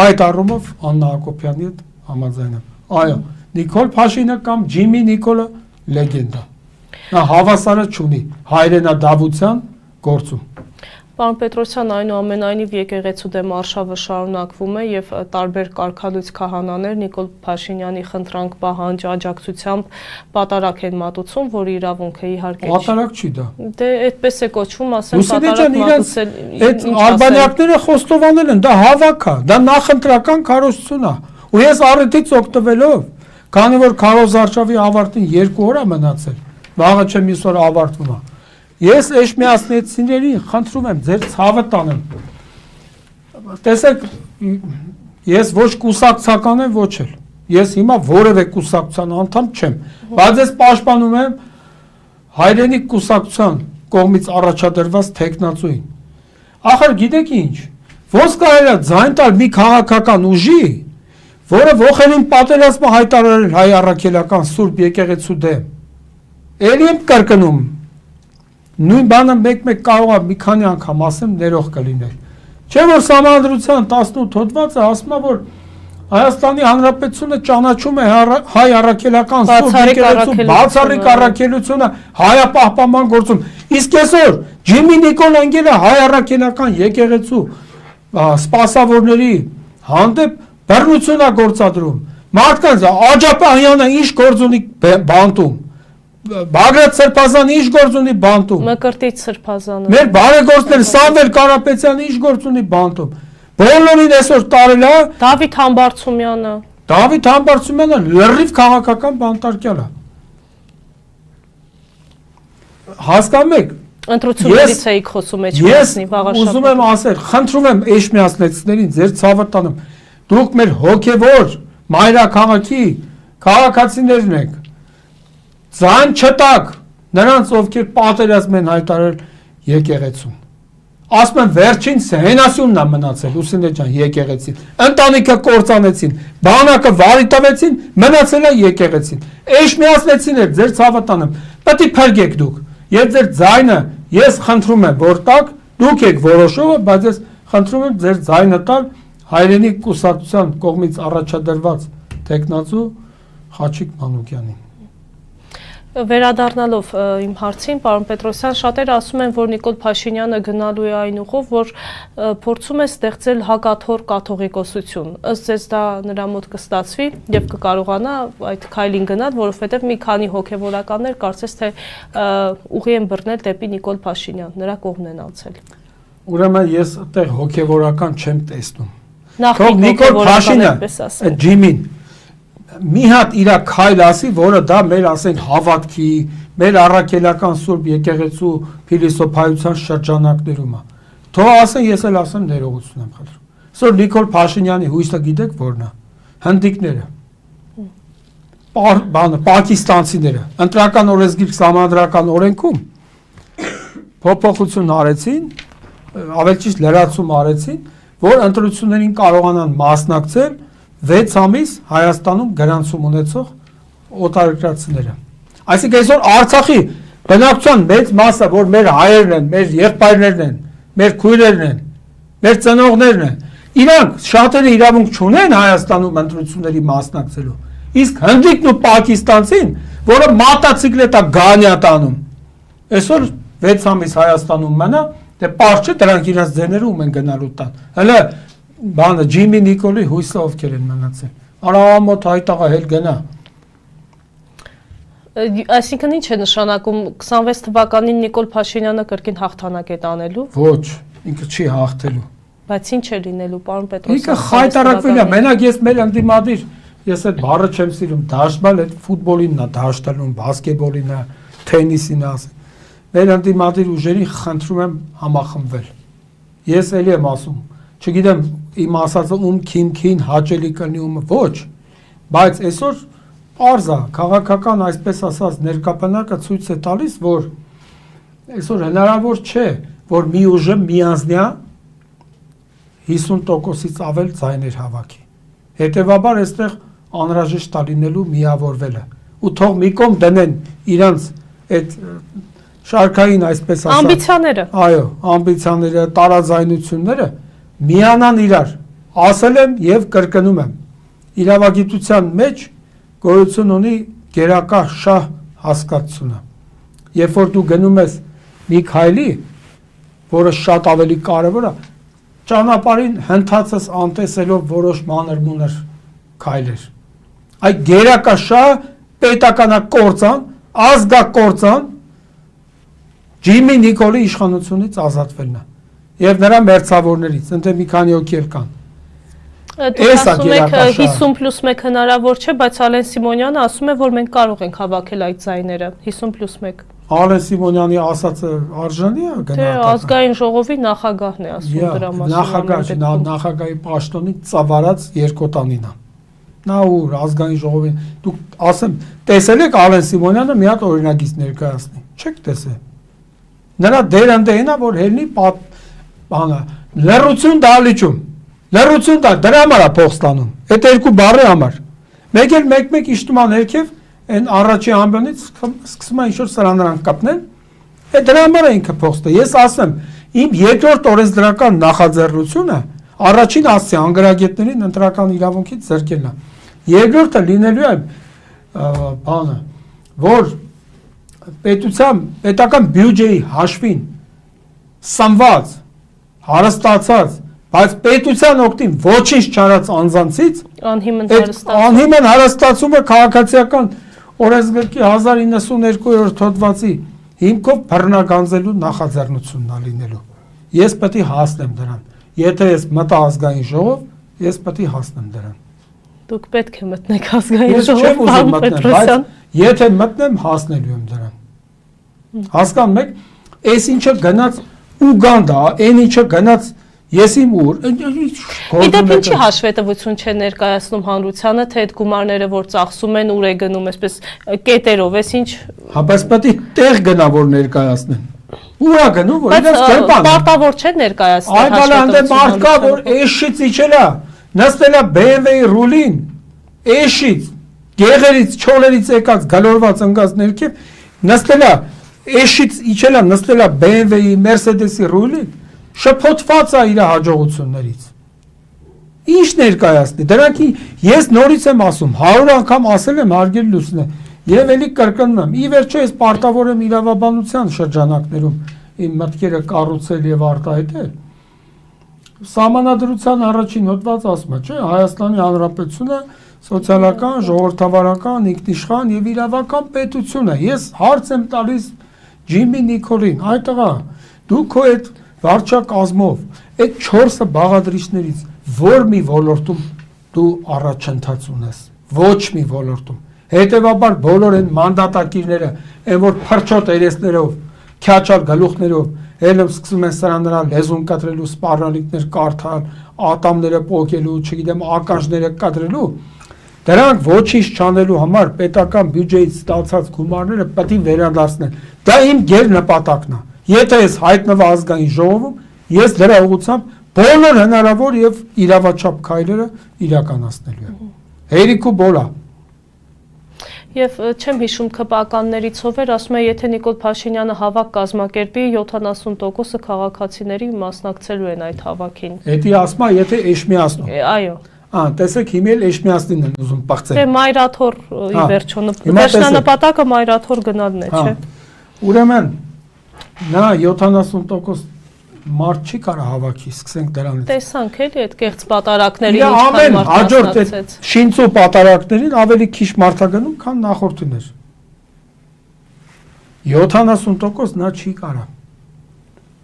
Այդ առումով Աննա Հակոբյանի հետ համաձայն եմ։ Այո, Նիկոլ Փաշինը կամ Ջիմի Նիկոլը լեգենդա։ Նա հավասարը չունի հայրենադավության գործում։ Պարոն Պետրոսյան, այնուամենայնիվ եկեղեցու դեմ արշավը շարունակվում է եւ տարբեր կարգալույց քահանաներ Նիկոլ Փաշինյանի խնդրանք պահանջ աջակցությամբ պատարակ են մատուցում, որի իրավունքը իհարկե պատարակ չի դա։ Դե այդպես է կոչվում, ասեմ, պատարակ մատուցել։ Այդ ալբանիակները խոստովանել են, դա հավաք է, դա նախընտրական քարոզություն է։ Ու ես առիթից օգտվելով, քանի որ քարոզարշավի ավարտին 2 օր է մնացել, վաղը չէ մյուս օր ավարտվում է։ Ես էշմիասնեցիներին խնդրում եմ ձեր ցավը տանեմ։ Տեսեք, ես ոչ կուսակցական եմ, ոչ էլ։ Ես հիմա որևէ կուսակցության անդամ չեմ, բայց ես պաշտպանում եմ հայրենիք կուսակցության կողմից առաջադրված տեխնացուին։ Ախր գիտեք ինչ, ոնց կարելի է ձայն տալ մի քաղաքական ուժի, որը ողերին պատերազմը հայտարարել հայ առաքելական Սուրբ եկեղեցու դեմ։ Էլի եմ կրկնում։ Նույն բանը մեկ-մեկ կարող է մի քանի անգամ ասեմ ներող կլիներ։ Չէ՞ որ Սահմանադրության 18 հոդվածը ասում է, որ Հայաստանի Հանրապետությունը ճանաչում է հայ առաքելական սուրբ եկեղեցու բացառիկ առաքելությունը հայապահպանման գործում։ Իսկ այսօր Ջիմի Նիկոլ Անգելը հայ առաքելական եկեղեցու սպասավորների հանդեպ բռնություն է գործադրում։ Մարդկանց Աջափահյանը ինչ գործ ունի բանտում։ Բագրատ Սրբազյանը ինչ գործ ունի բանտում։ Մկրտիչ Սրբազյանը։ Մեր բարեգործներ Սամվել Կարապետյանը ինչ գործ ունի բանտում։ Բոլորին այսօր տարել է Դավիթ Համբարձումյանը։ Դավիթ Համբարձումյանը լրիվ քաղաքական բանտարկյալ է։ Հասկանում եք։ Ընտրություններից էիք խոսում Էջմիածնի Ես ուզում եմ ասել, խնդրում եմ Էջմիածնեցիներին, ձեր ցավը տանում։ Դուք մեր հոգևոր մայրաքաղաքի քաղաքացիներն եք։ Ձայն չտակ նրանց, ովքեր պատերազմ են հայտարարել եկեղեցուն։ Ասում եմ վերջին հենասյունն է մնացել Լուսինե ջան եկեղեցին։ Ընտանիքը կործանեցին, բանակը վարի տվեցին, մնացել է եկեղեցին։ Էջմիածնեցիներ, ձեր ցավը տանեմ։ Պետք է փրկեք դուք։ Եվ ձեր ձայնը ես խնդրում եմ, որ տակ, դուք եք որոշողը, բայց ես խնդրում եմ ձեր ձայնը տալ հայրենի կուսակցության կողմից առաջադրված տեխնացու Խաչիկ Մանուկյանին։ Վերադառնալով իմ հարցին, պարոն Պետրոսյան, շատերը ասում են, որ Նիկոլ Փաշինյանը գնալու է այն ուղով, որ փորձում է ստեղծել հակաթոռ կաթողիկոսություն։ Ըստ ձեզ դա նրա մոտ կստացվի եւ կկարողանա այդ քայլին գնալ, որովհետեւ մի քանի հոգեվորականներ կարծես թե ուղի են բռնել դեպի Նիկոլ Փաշինյան, նրա կողմն են անցել։ Ուրեմն ես այդտեղ հոգեվորական չեմ տեսնում։ Նախ Նիկոլ Փաշինյանը Ջիմին մի հատ իր քայլ ասի, որը դա մեր ասենք հավատքի, մեր առաքելական սուրբ եկեղեցու փիլիսոփայության շրջանակներում է։ Թող ասեն, ես էլ ասեմ ներողություն եմ խնդրում։ Այսօր Նիկոլ Փաշինյանի հույսը գիտեք որն է։ Հնդիկները։ Պակիստանցիները ընտրական օրենսգիր սահմանադրական օրենքում փոփոխություն արեցին, ավելի ճիշտ լրացում արեցին, որ ընտրություններին կարողանան մասնակցել 6 ամիս Հայաստանում գրանցում ունեցող օտարերկրացիները։ Այսինքն այսօր Արցախի բնակչության մեծ մասը, որ մեր հայերն են, մեր եղբայրներն են, մեր քույրերն են, մեր ծնողներն են, իրանք շատերը իրավունք չունեն Հայաստանում ընտրությունների մասնակցելու։ Իսկ հնդիկն ու պակիստանցին, որը մոտոցիկլետա գանյա տանում, այսօր 6 ամիս Հայաստանում մնա, դե պարզ չէ դրանք իրաց ձեները ում են գնալու տան։ Հələ բանը Ջիմի Նիկոլի հույսը ովքեր են մնացել։ Արամոտ հայտաղա հել գնա։ Այսինքն ինչ է նշանակում 26 թվականին Նիկոլ Փաշինյանը կրկին հաղթանակ է տանելու։ Ոչ, ինքը չի հաղթելու։ Բայց ինչ է լինելու, պարոն Պետրոսյան։ Ինքը խայտարակվել է, մենակ ես մեր ընդդիմադիր, ես այդ բառը չեմ սիրում, դաշտբալ այդ ֆուտբոլինն է, դաշտալուն, բասկետբոլինն է, թենիսին է ասել։ Մեր ընդդիմադիր ուժերին խնդրում եմ համախմբվել։ Ես էլի եմ ասում, չգիտեմ իմ ասածը ում քին հաճելի կլինի ում ոչ, բայց այսօր Արզա քաղաքական այսպես ասած ներկապանակը ցույց է տալիս, որ այսօր հնարավոր չէ, որ մի ուժը միանձնյա 50%-ից ավել ձայներ հավաքի։ Հետևաբար այստեղ անհրաժեշտ է լինելու միավորվելը։ Ու թող մի կողմ դնեն իրանց այդ շարքային այսպես ասած ամբիցիաները։ Այո, ամբիցիաները, տարաձայնությունները միանան իրար։ Ասել եմ եւ կրկնում եմ։ Իրավագիտության մեջ գոյություն ունի գերակա շահ հասկացությունը։ Երբ որ դու գնում ես մի քայլի, որը շատ ավելի կարևոր է, ճանապարհին հնդածս անտեսելով որոշ մանր-մունր քայլեր։ Այդ գերակա շահը պետականակործան, ազգակործան Ջիմի Նիկոլի իշխանությունից ազատվելն է եւ նրա մերձավորներից, ընդ մի քանի հոգի էլ կան։ Դուք ասում եք 50+1 հնարավոր չէ, բայց Ալեն Սիմոնյանը ասում է, որ մենք կարող ենք հավաքել այդ ձայները 50+1։ Ալեն Սիմոնյանի ասածը արժանի է գնահատական։ Դե ազգային ժողովի նախագահն է ասում դրա մասին։ Նախագահի պաշտոնի ծավալած երկոտանին է։ Նա ուր ազգային ժողովին դուք ասեմ տեսել եք Ալեն Սիմոնյանը մի հատ օրինագիծ ներկայացնի։ Չեք տեսել։ Նրա դերանդեին է, որ հելնի բանը լրություն դալիճում։ Լրություն դա դրա համար է փող ստանում։ Այդ երկու բառի համար։ Մեկ էլ մեկ իշտում ան երկև այն առաջի ամբյոնից սկսում է ինչ-որ սրանրանք կապնել։ Այդ դրա համար է ինքը փող ստա։ Ես ասեմ, իմ երկրորդ օրենսդրական նախաձեռնությունը Առաջին ասցի անգրագետներին ընտրական իրավունքից զրկելն է։ Երկրորդը լինելու է բանը, որ պետական բյուջեի հաշվին սնված, հարստացած, բայց պետության օգտին ոչինչ չարած անձանցից անհիմն հարստացումը քաղաքացիական օրենսգրքի 1092-րդ հոդվածի հիմքով բռնագանձելու նախաձեռնությունն է լինելու։ Ես պետք է հասնեմ դրան։ Եթե ես մտա ազգային ժողով, ես պետք է հասնեմ դրան։ Դուք պետք է մտնեք ազգային Ես չեմ ժողով, ուզում պարոն մտնել, Պետրոսյան։ բայց եթե մտնեմ, հասնելու եմ դրան։ Հասկանում եք, այս ինչը գնաց Ուգանդա, այն ինչը գնաց ես իմ ուր։ Իդեպ ինչի հաշվետվություն չէ ներկայացնում հանրությանը, թե այդ գումարները, որ ծախսում են, ուր է գնում, այսպես կետերով, այս ինչ։ Հա, բայց պետք է տեղ գնա, որ ներկայացնեն։ Ուր է գնում, որ իրենց կերպան։ Պարտավոր չէ ներկայացնել Այ բալա հանդեպ մարդ կա, որ էշից իջել է, նստել է BMW-ի ռուլին, էշից, գեղերից, չոլերից եկած, գալորված ընկած ներքև, նստել է, էշից իջել է, նստել է BMW-ի, Mercedes-ի ռուլին, շփոթված է իր հաջողություններից։ Ինչ ներկայացնի, դրանք ես նորից եմ ասում, 100 անգամ ասել եմ հարգելի Լուսինե, եւ էլի կրկնում եմ, ի վերջո ես պարտավոր եմ իրավաբանության շրջանակներում իմ մտքերը կառուցել եւ արտահայտել։ Սահմանադրության առաջին հոդված ասում է, չէ, Հայաստանի Հանրապետությունը սոցիալական, ժողովրդավարական, ինքնիշխան եւ իրավական պետություն է։ Ես հարց եմ տալիս Ջիմի Նիկոլին, այ տղա, դու քո այդ վարչակազմով այդ 4 բաղադրիչներից որ մի ոլորտում դու առաջընթաց ունես, ոչ մի ոլորտում։ Հետևաբար բոլոր այն մանդատակիրները, այն որ փրչոտ երեսներով, քյաչալ գլուխներով, ելում սկսում են սրանրա լեզուն կտրելու, սպառնալիքներ կարդալ, ատամները պոկելու, չգիտեմ, ականջները կտրելու, դրանք ոչինչ չանելու համար պետական բյուջեից ստացած գումարները պետք է վերադարձնել։ Դա իմ գերնպատակն է։ Եթե ես հայտնվա ազգային ժողովում, ես դրա ուղղությամբ բոլոր հնարավոր եւ իրավաչափ քայլերը իրականացնելու եմ։ Հերիքու բոլա։ Եվ չեմ հիշում քպականներից ով էր, ասում է, եթե Նիկոլ Փաշինյանը հավաք կազմակերպի, 70%-ը քաղաքացիների մասնակցելու են այդ հավաքին։ Էդի ասма, եթե էշմիացնում։ Այո։ Տեսեք, հիմա էլ էշմիացնին են ուզում պղծել։ Դե մայրաթոր ի վերջո վերջնանպատակը մայրաթոր գնալն է, չէ։ Ուրեմն նա 70% մարդ չի կարա հավաքի, սկսենք դրանից։ Տեսանք էլի այդ կեղծ պատարակներին ինչքան մարդ մասնակցեց։ Շինծու պատարակներին ավելի քիչ մարդ է գնում, քան նախորդին էր։ 70% նա չի կարա։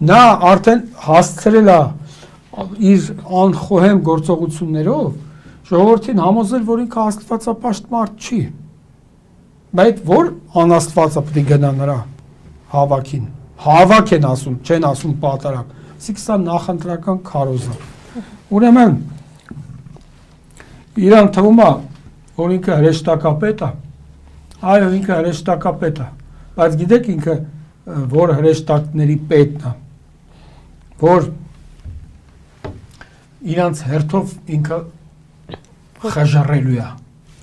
Նա արդեն հասցրել է իր անխոհեմ գործողություններով ժողովրդին համոզել, որ ինքը աստվածապաշտ մարդ չի։ Բայց որ անաստվածը պետք է գնա նրա հավաքին։ Հավաք են ասում, չեն ասում պատարակ։ Իսկ սա նախընտրական քարոզ է։ Ուրեմն իրան թվում է, որ ինքը հրեշտակապետ է։ Այո, ինքը հրեշտակապետ է։ Բայց գիտեք ինքը որ հրեշտակների պետն է, որ իրանց հերթով ինքը խժռելու է,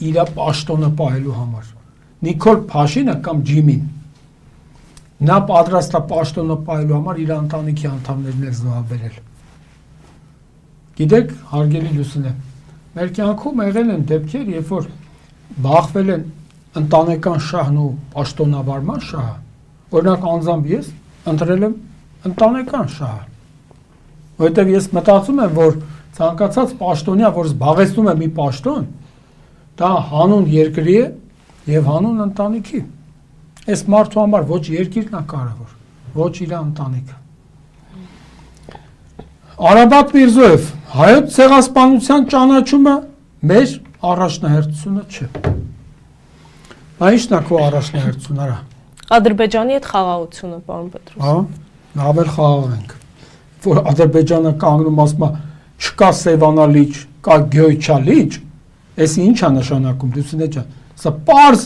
իր պաշտոնը պահելու համար։ Նիկոլ Փաշինը կամ Ջիմին նա պատրաստ է պաշտոնը պահելու համար իր ընտանիքի անդամներն էլ զոհաբերել։ Գիտեք, հարգելի Լուսինե, մեր կյանքում եղել են դեպքեր, երբ որ բախվել են ընտանեկան շահն ու պաշտոնավարման շահը, օրինակ անձամբ ես ընտրել եմ ընտանեկան շահը, որովհետև ես մտածում եմ, որ ցանկացած պաշտոնյա, որ զբաղեցնում է մի պաշտոն, դա հանուն երկրի է եւ հանուն ընտանիքի։ Այս մարդու համար ոչ երկիրն է կարևոր, ոչ իր ընտանիքը։ Արաբատ Միրզոև, հայոց ցեղասպանության ճանաչումը մեր առաջնահերթությունը չէ։ Բայց ի՞նչն է քո առաջնահերթությունը, արա։ Ադրբեջանի հետ խաղաղությունը, պարոն Պետրոսյան։ Հա, ավել խաղաղ ենք։ Որ Ադրբեջանը կանգնում ասում է, չկա Սևանալիճ, կա Գյոյչալիճ, էսի ինչ է նշանակում, Լուսինե ջան։ Սա պարզ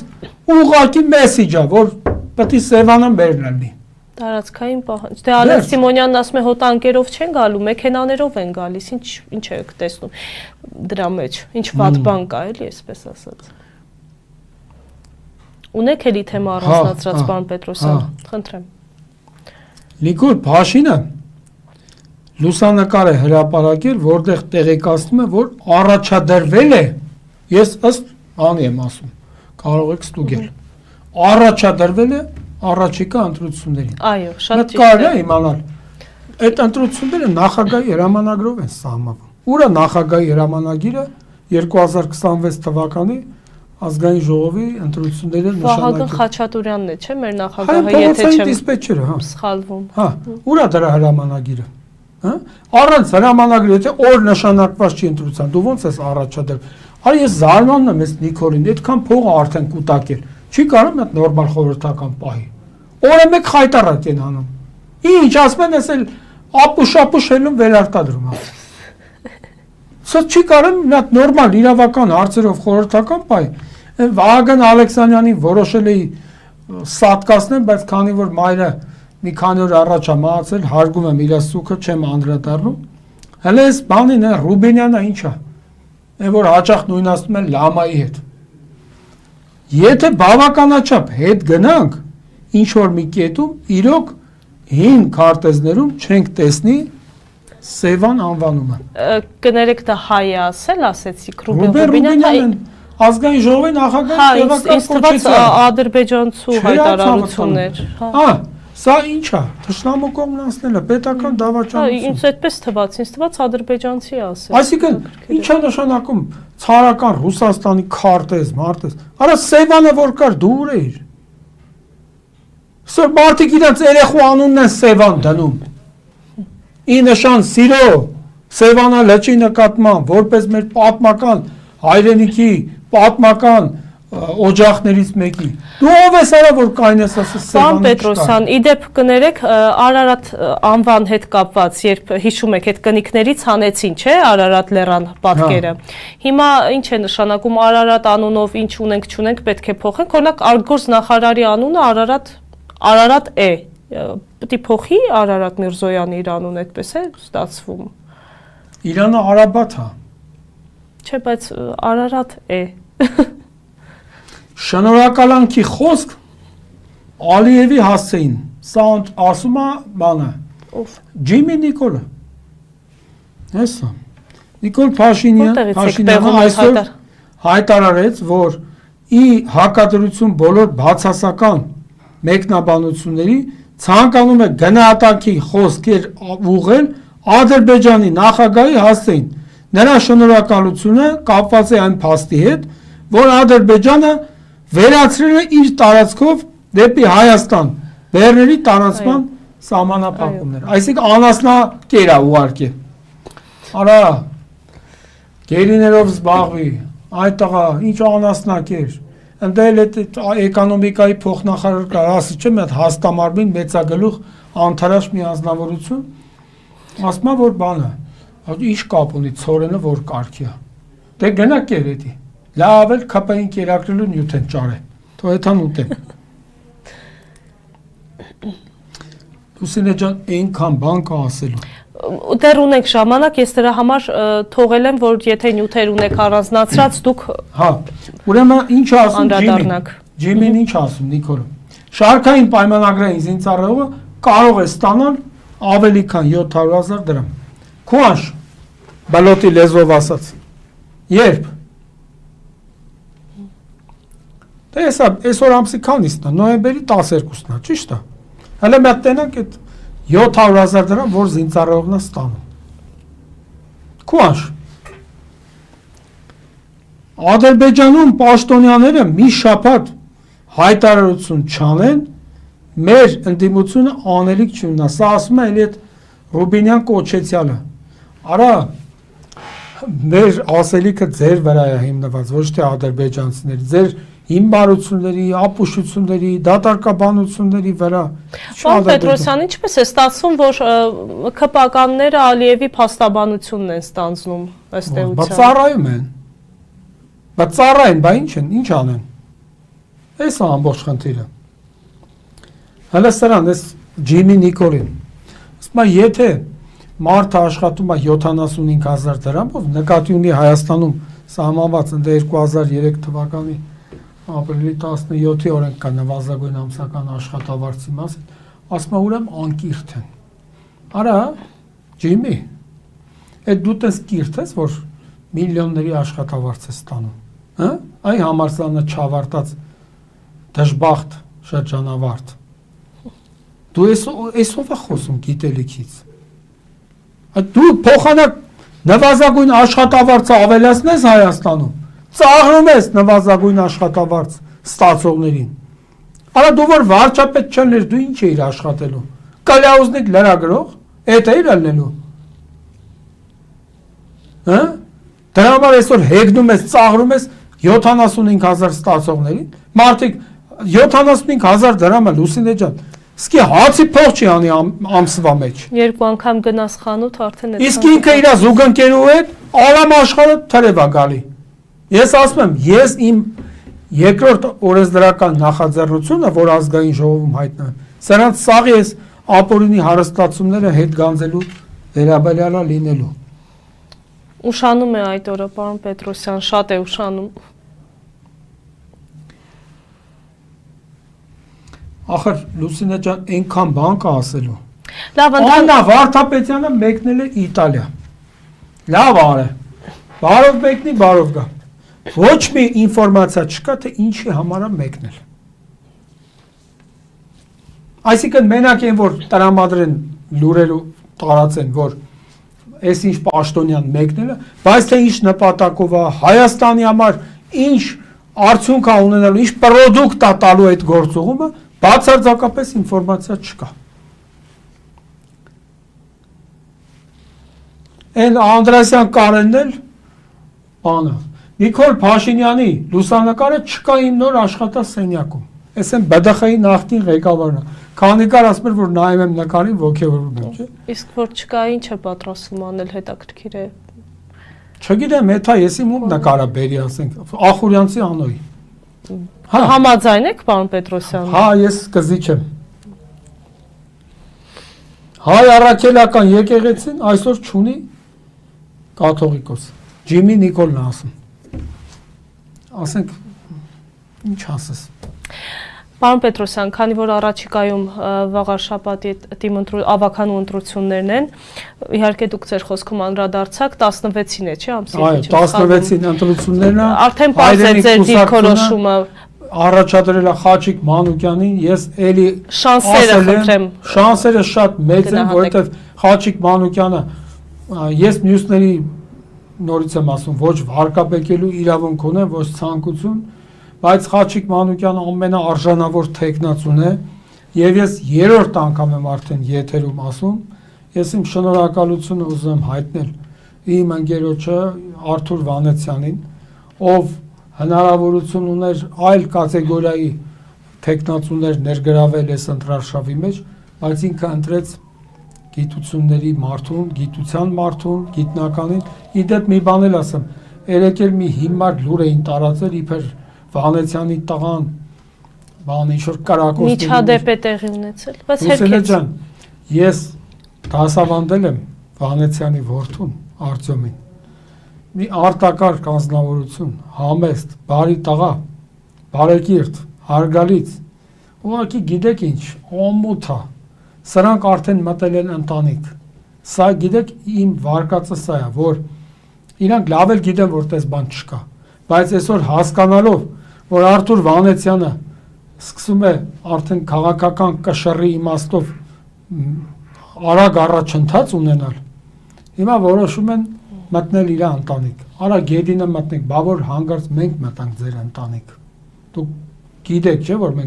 ուղղակի մեսեջ է, որ պետք է Սևանը մերն լինի։ Տարածքային պահանջ։ Դե Ալեն Սիմոնյանն ասում է հոտանկերով չեն գալու, մեքենաներով են գալիս։ Ինչ եք տեսնում դրա մեջ։ Ինչ վատ բան կա, էլի, այսպես ասած։ Ունեք էլի թեմա առանձնացրած, պարոն Պետրոսյան, խնդրեմ։ Նիկոլ Փաշինը լուսանկար է հրապարակել, որտեղ տեղեկացնում է, որ առաջադրվել է, ես ըստ անի եմ ասում, կարող եք ստուգել, առաջադրվել է առաջիկա ընտրություններին։ Այո, շատ ճիշտ է։ Կարելի է իմանալ, այդ ընտրությունները նախագահի հրամանագրով են սահմանվում։ Ուր է նախագահի հրամանագիրը 2026 թվականի ազգային ժողովի ընտրությունները նշանակել։ Վահագն Խաչատուրյանն է, չէ՞, մեր նախագահը, եթե չեմ դիսպեչերը, հա։ սխալվում։ Հա, ուր է դրա հրամանագիրը։ Հա? Առանց հրամանագրի, եթե օր նշանակված չի ընտրության, դու ո՞նց ես առաջադրել։ Արի ես զարմանում եմ այս Նիկոլին, այդքան փողը արդեն կուտակել։ Չի կարող այդ նորմալ խորհրդական պահի։ Օրը մեկ խայտարակ են անում։ Ինչ ասում են, էս էլ ապուշ ելում վերարտադրում է։ Սա չի կարող մի հատ նորմալ իրավական հարցերով խորհրդական պահի։ Վահագն Ալեքսանյանին որոշել էի սատկացնել, բայց քանի որ մայրը մի քանի օր առաջ է մահացել, հարգում եմ իր սուքը, չեմ անդրադառնում։ Հələ այս բանին է Ռուբինյանը ինչ է։ Այն որ հաճախ նույնացնում են լամայի հետ։ Եթե բավականաչափ հետ գնանք, ինչ որ մի կետում, իրոք հին քարտեզներում չենք տեսնի Սևան անվանումը։ Կներեք դա հայ է ասել, ասեցիք Ռուբինյանն ազգային ժողովի նախագահի տեղակալ ադրբեջանցու հայտարարություններ։ Հա, սա ինչ է, թշնամու կողմն անցնելը, պետական դավաճանություն։ Ինձ այդպես թվաց, ինձ թվաց ադրբեջանցի ասել։ Այսինքն, ինչ է նշանակում ցարական Ռուսաստանի քարտեզ, մարտեզ։ Արա Սևանը որ կար դուր էր։ Սա մարդիկ իրենց երեխու անունն են Սևան դնում։ Ի նշան սիրո Սևանա լճի նկատմամբ, որպես մեր պատմական հայրենիքի պատմական օջախներից մեկի։ Դու ով ես արա որ կայնես ասես Սևանը։ Պարոն Պետրոսյան, իդեպ կներեք Արարատ անվան հետ կապված, երբ հիշում եք այդ կնիկներից հանեցին, չէ, Արարատ լեռան պատկերը։ Հիմա ինչ է նշանակում Արարատ անունով ինչ ունենք, չունենք, պետք է փոխենք։ Օրինակ արտգործ նախարարի անունը Արարատ է։ Պետք է փոխի Արարատ Միրզոյանի իր անունը, այդպես է ստացվում։ Իրանը Արաբաթ է։ Չէ, բայց Արարատ է։ Շնորհակալանքի խոսք Ալիևի հասցեին։ Սա ասում է բանը։ Ով։ Ջիմի Նիկոլը։ Հեսա։ Նիկոլ Փաշինյանը այսօր հայտարարեց, որ ի հակադրություն բոլոր բացասական մեկնաբանությունների ցանկանում է գնահատակի խոսքեր ուղղել Ադրբեջանի նախագահի հասցեին։ Նրա շնորհակալությունը կապված է այն փաստի հետ, որ Ադրբեջանը վերացրել է իր տարածքով դեպի Հայաստան բեռների տարածման սահմանափակումները։ Այսինքն անասնակեր է ուղարկե։ Արա գերիներով զբաղվի, այդ տղա, ինչ անասնակեր։ Ընդել այդ էկոնոմիկայի փոխնախարար կար, ասի չէ՞ մի հատ հաստամարմին մեծագլուխ անթարաշ մի անձնավորություն, ասում է որ բանը, ինչ կապ ունի ցորենը որ կարգի է։ Դե գնա կերետի։ Լավ էլ քապային կերակրելու նյութ են ճարե։ Թող էթան ուտեն։ Լուսինե ջան, այնքան բան կա ասելու։ Դեռ ունենք ժամանակ, ես դրա համար թողել եմ, որ եթե նյութեր ունեք առանձնացրած, դուք հա, ուրեմն ինչ ասում Ջիմին ինչ ասում Նիկոլը։ Շարքային պայմանագրային զինծառայողը կարող է ստանալ ավելի քան 700,000 դրամ։ Քուանշ բալոտի լեզվով ասած։ Երբ։ Դե այսօր ամսի քանիսն է, նոյեմբերի 12-ն է, ճիշտ է։ Հələ մի հատ տենանք այդ 700,000 դրամ, որ զինծառայողն է ստանում։ Քուանշ։ Ադրբեջանում պաշտոնյաները մի շաբաթ հայտարարություն չանեն, մեր ընդդիմությունը անելիք չունենա։ Սա ասում է էլի այդ Ռուբինյան կոչեցյալը։ Արա մեր ասելիքը ձեր վրա է հիմնված, ոչ թե ադրբեջանցիների, ձեր հիմնարությունների, ապուշությունների, դատարկաբանությունների վրա։ Պարոն Պետրոսյան, ինչպես է ստացվում, որ ԿՊ-ականները Ալիևի փաստաբանությունն են ստանձնում ըստ էության։ Բայց ծառայում են։ Բայց ծառայեն, բա ինչ են, ինչ անեն։ Էս է ամբողջ խնդիրը։ Հələ սրան, էս Ջիմի Նիկոլին։ Ասում է, եթե մարդը աշխատում է 75,000 դրամով, նկատի ունի Հայաստանում սահմանված ընդ 2003 թվականի ապրիլի 17-ի օրենք կա նվազագույն ամսական աշխատավարձի մասին, ասում է ուրեմն անկիրթ են։ Արա, Ջիմի, այդ դու տես կիրթ ես, որ միլիոնների աշխատավարձ ես ստանում, հա? Այ համալսարանը չավարտած դժբախտ շրջանավարտ։ Դու ով է խոսում գիտելիքից։ Դու փոխանակ նվազագույն աշխատավարձը ավելացնես Հայաստանում, ծաղրում ես նվազագույն աշխատավարձ ստացողներին։ Արա դու որ վարչապետ չլներ, դու ինչ էիր աշխատելու։ Կալյաուզնիկ լրագրող, էդ էիր ալնելու։ Հա? Դրա համար այսօր հեգնում ես, ծաղրում ես 75,000 ստացողներին, մարդիկ 75,000 դրամ է Լուսինե ջան։ Իսկի հացի փող չի անի ամսվա մեջ։ Երկու անգամ գնաս խանութ արդեն է։ Իսկ ինքը իր զուգընկերու հետ արամ աշխարհը թրև է գալի։ Ես ասում եմ, ես իմ երկրորդ օրենսդրական նախաձեռնությունը, որ ազգային ժողովում հայտնում եմ, սրանց սաղի ես ապօրինի հարստացումները հետ գանձելու վերաբերյալա լինելու։ Ուշանում է այդ օրը, պարոն Պետրոսյան, շատ է ուշանում։ Ախր Լուսինե ջան, այնքան բան կա ասելու։ Լավ, Աննա Վարդապետյանը մեկնել է Իտալիա։ Լավ արե։ Բարով մեկնի, բարով գա։ Ոչ մի ինֆորմացիա չկա, թե ինչի համար է մեկնել։ Այսինքն մենակ այն որ տրամադրեն լուրերու տարածեն, որ այս ինչ պաշտոնյան մեկնել է, բայց թե ինչ նպատակով է Հայաստանի համար ինչ արդյունք է ունենալու, ինչ պրոդուկտ է տալու այդ գործողումը, բացարձակապես ինֆորմացիա չկա։ Այն Անդրասյան Կարենն էլ բանը Նիկոլ Փաշինյանի լուսանկարը չկա իմ նոր աշխատած սենյակում։ Այս են ԲԴԽ-ի նախկին ղեկավարն է։ Քանի կար ասում էր, որ նայում եմ նկարին ոգևորվում եմ, չէ՞։ Իսկ որ չկա, ինչ է պատրաստվում անել, հետաքրքիր է։ Չգիտեմ, հետա ես իմ ում նկարա բերի, ասենք, Ախուրյանցի Անոյի։ Համաձայն եք, պարոն Պետրոսյան։ Հա, ես կզիչ եմ։ Հայ առաքելական եկեղեցին այսօր չունի կաթողիկոս։ Ջիմի Նիկոլն է ասում։ Ասենք, ինչ ասես։ Պարոն Պետրոսյան, քանի որ առաջիկայում վաղար շաբաթի ավականու ընտրություններն են, իհարկե դուք ձեր խոսքում անդրադարձաք 16-ին է, չէ՞, ամսի։ Այո, 16-ին ընտրություններն են։ Արդեն պարզ է ձեր դիրքորոշումը։ Առաջադրել է Խաչիկ Մանուկյանին, ես էլի շանսերը խնդրեմ։ Շանսերը շատ մեծ են, որովհետև Խաչիկ Մանուկյանը ես մյուսների նորից եմ ասում, ոչ վարկաբեկելու իրավունք ունեմ, ոչ ցանկություն, բայց Խաչիկ Մանուկյանը ամենաարժանավոր թեկնածուն է, եւ ես երրորդ անգամ եմ արդեն եթերում ասում, ես իմ շնորհակալությունը ուզում եմ հայտնել իմ ընկերոջը Արթուր Վանեցյանին, ով հնարավորություն ուներ այլ կատեգորիայի թեկնածուներ ներգրավել այս ընտրարշավի մեջ, բայց ինքը ընտրեց գիտությունների մարդուն, գիտության մարդուն, գիտնականին, իդեպ մի բան էլ ասեմ, երեք էլ մի հիմար լուր էին տարածել, իբր Վանեցյանի տղան, բան ինչ-որ կարակոս միջադեպ է տեղի ունեցել, բայց Լուսինե ջան, ես դասավանդել եմ Վանեցյանի որդուն, Արտյոմին, մի արտակարգ անձնավորություն, համեստ, բարի տղա, բարեկիրթ, հարգալից, ուղղակի գիտեք ինչ, օմութա, սրանք արդեն մտել են ընտանիք, սա գիտեք իմ վարկածը սա է, որ իրանք լավ էլ գիտեն, որ տես բան չկա, բայց այսօր հասկանալով, որ Արթուր Վանեցյանը սկսում է արդեն քաղաքական կշռի իմաստով արագ առաջընթաց ունենալ, հիմա որոշում են մտնել իր ընտանիք, արա գեդինը մտնենք, բա որ հանգարց մենք մտանք ձեր ընտանիք, դուք գիտեք չէ, որ մենք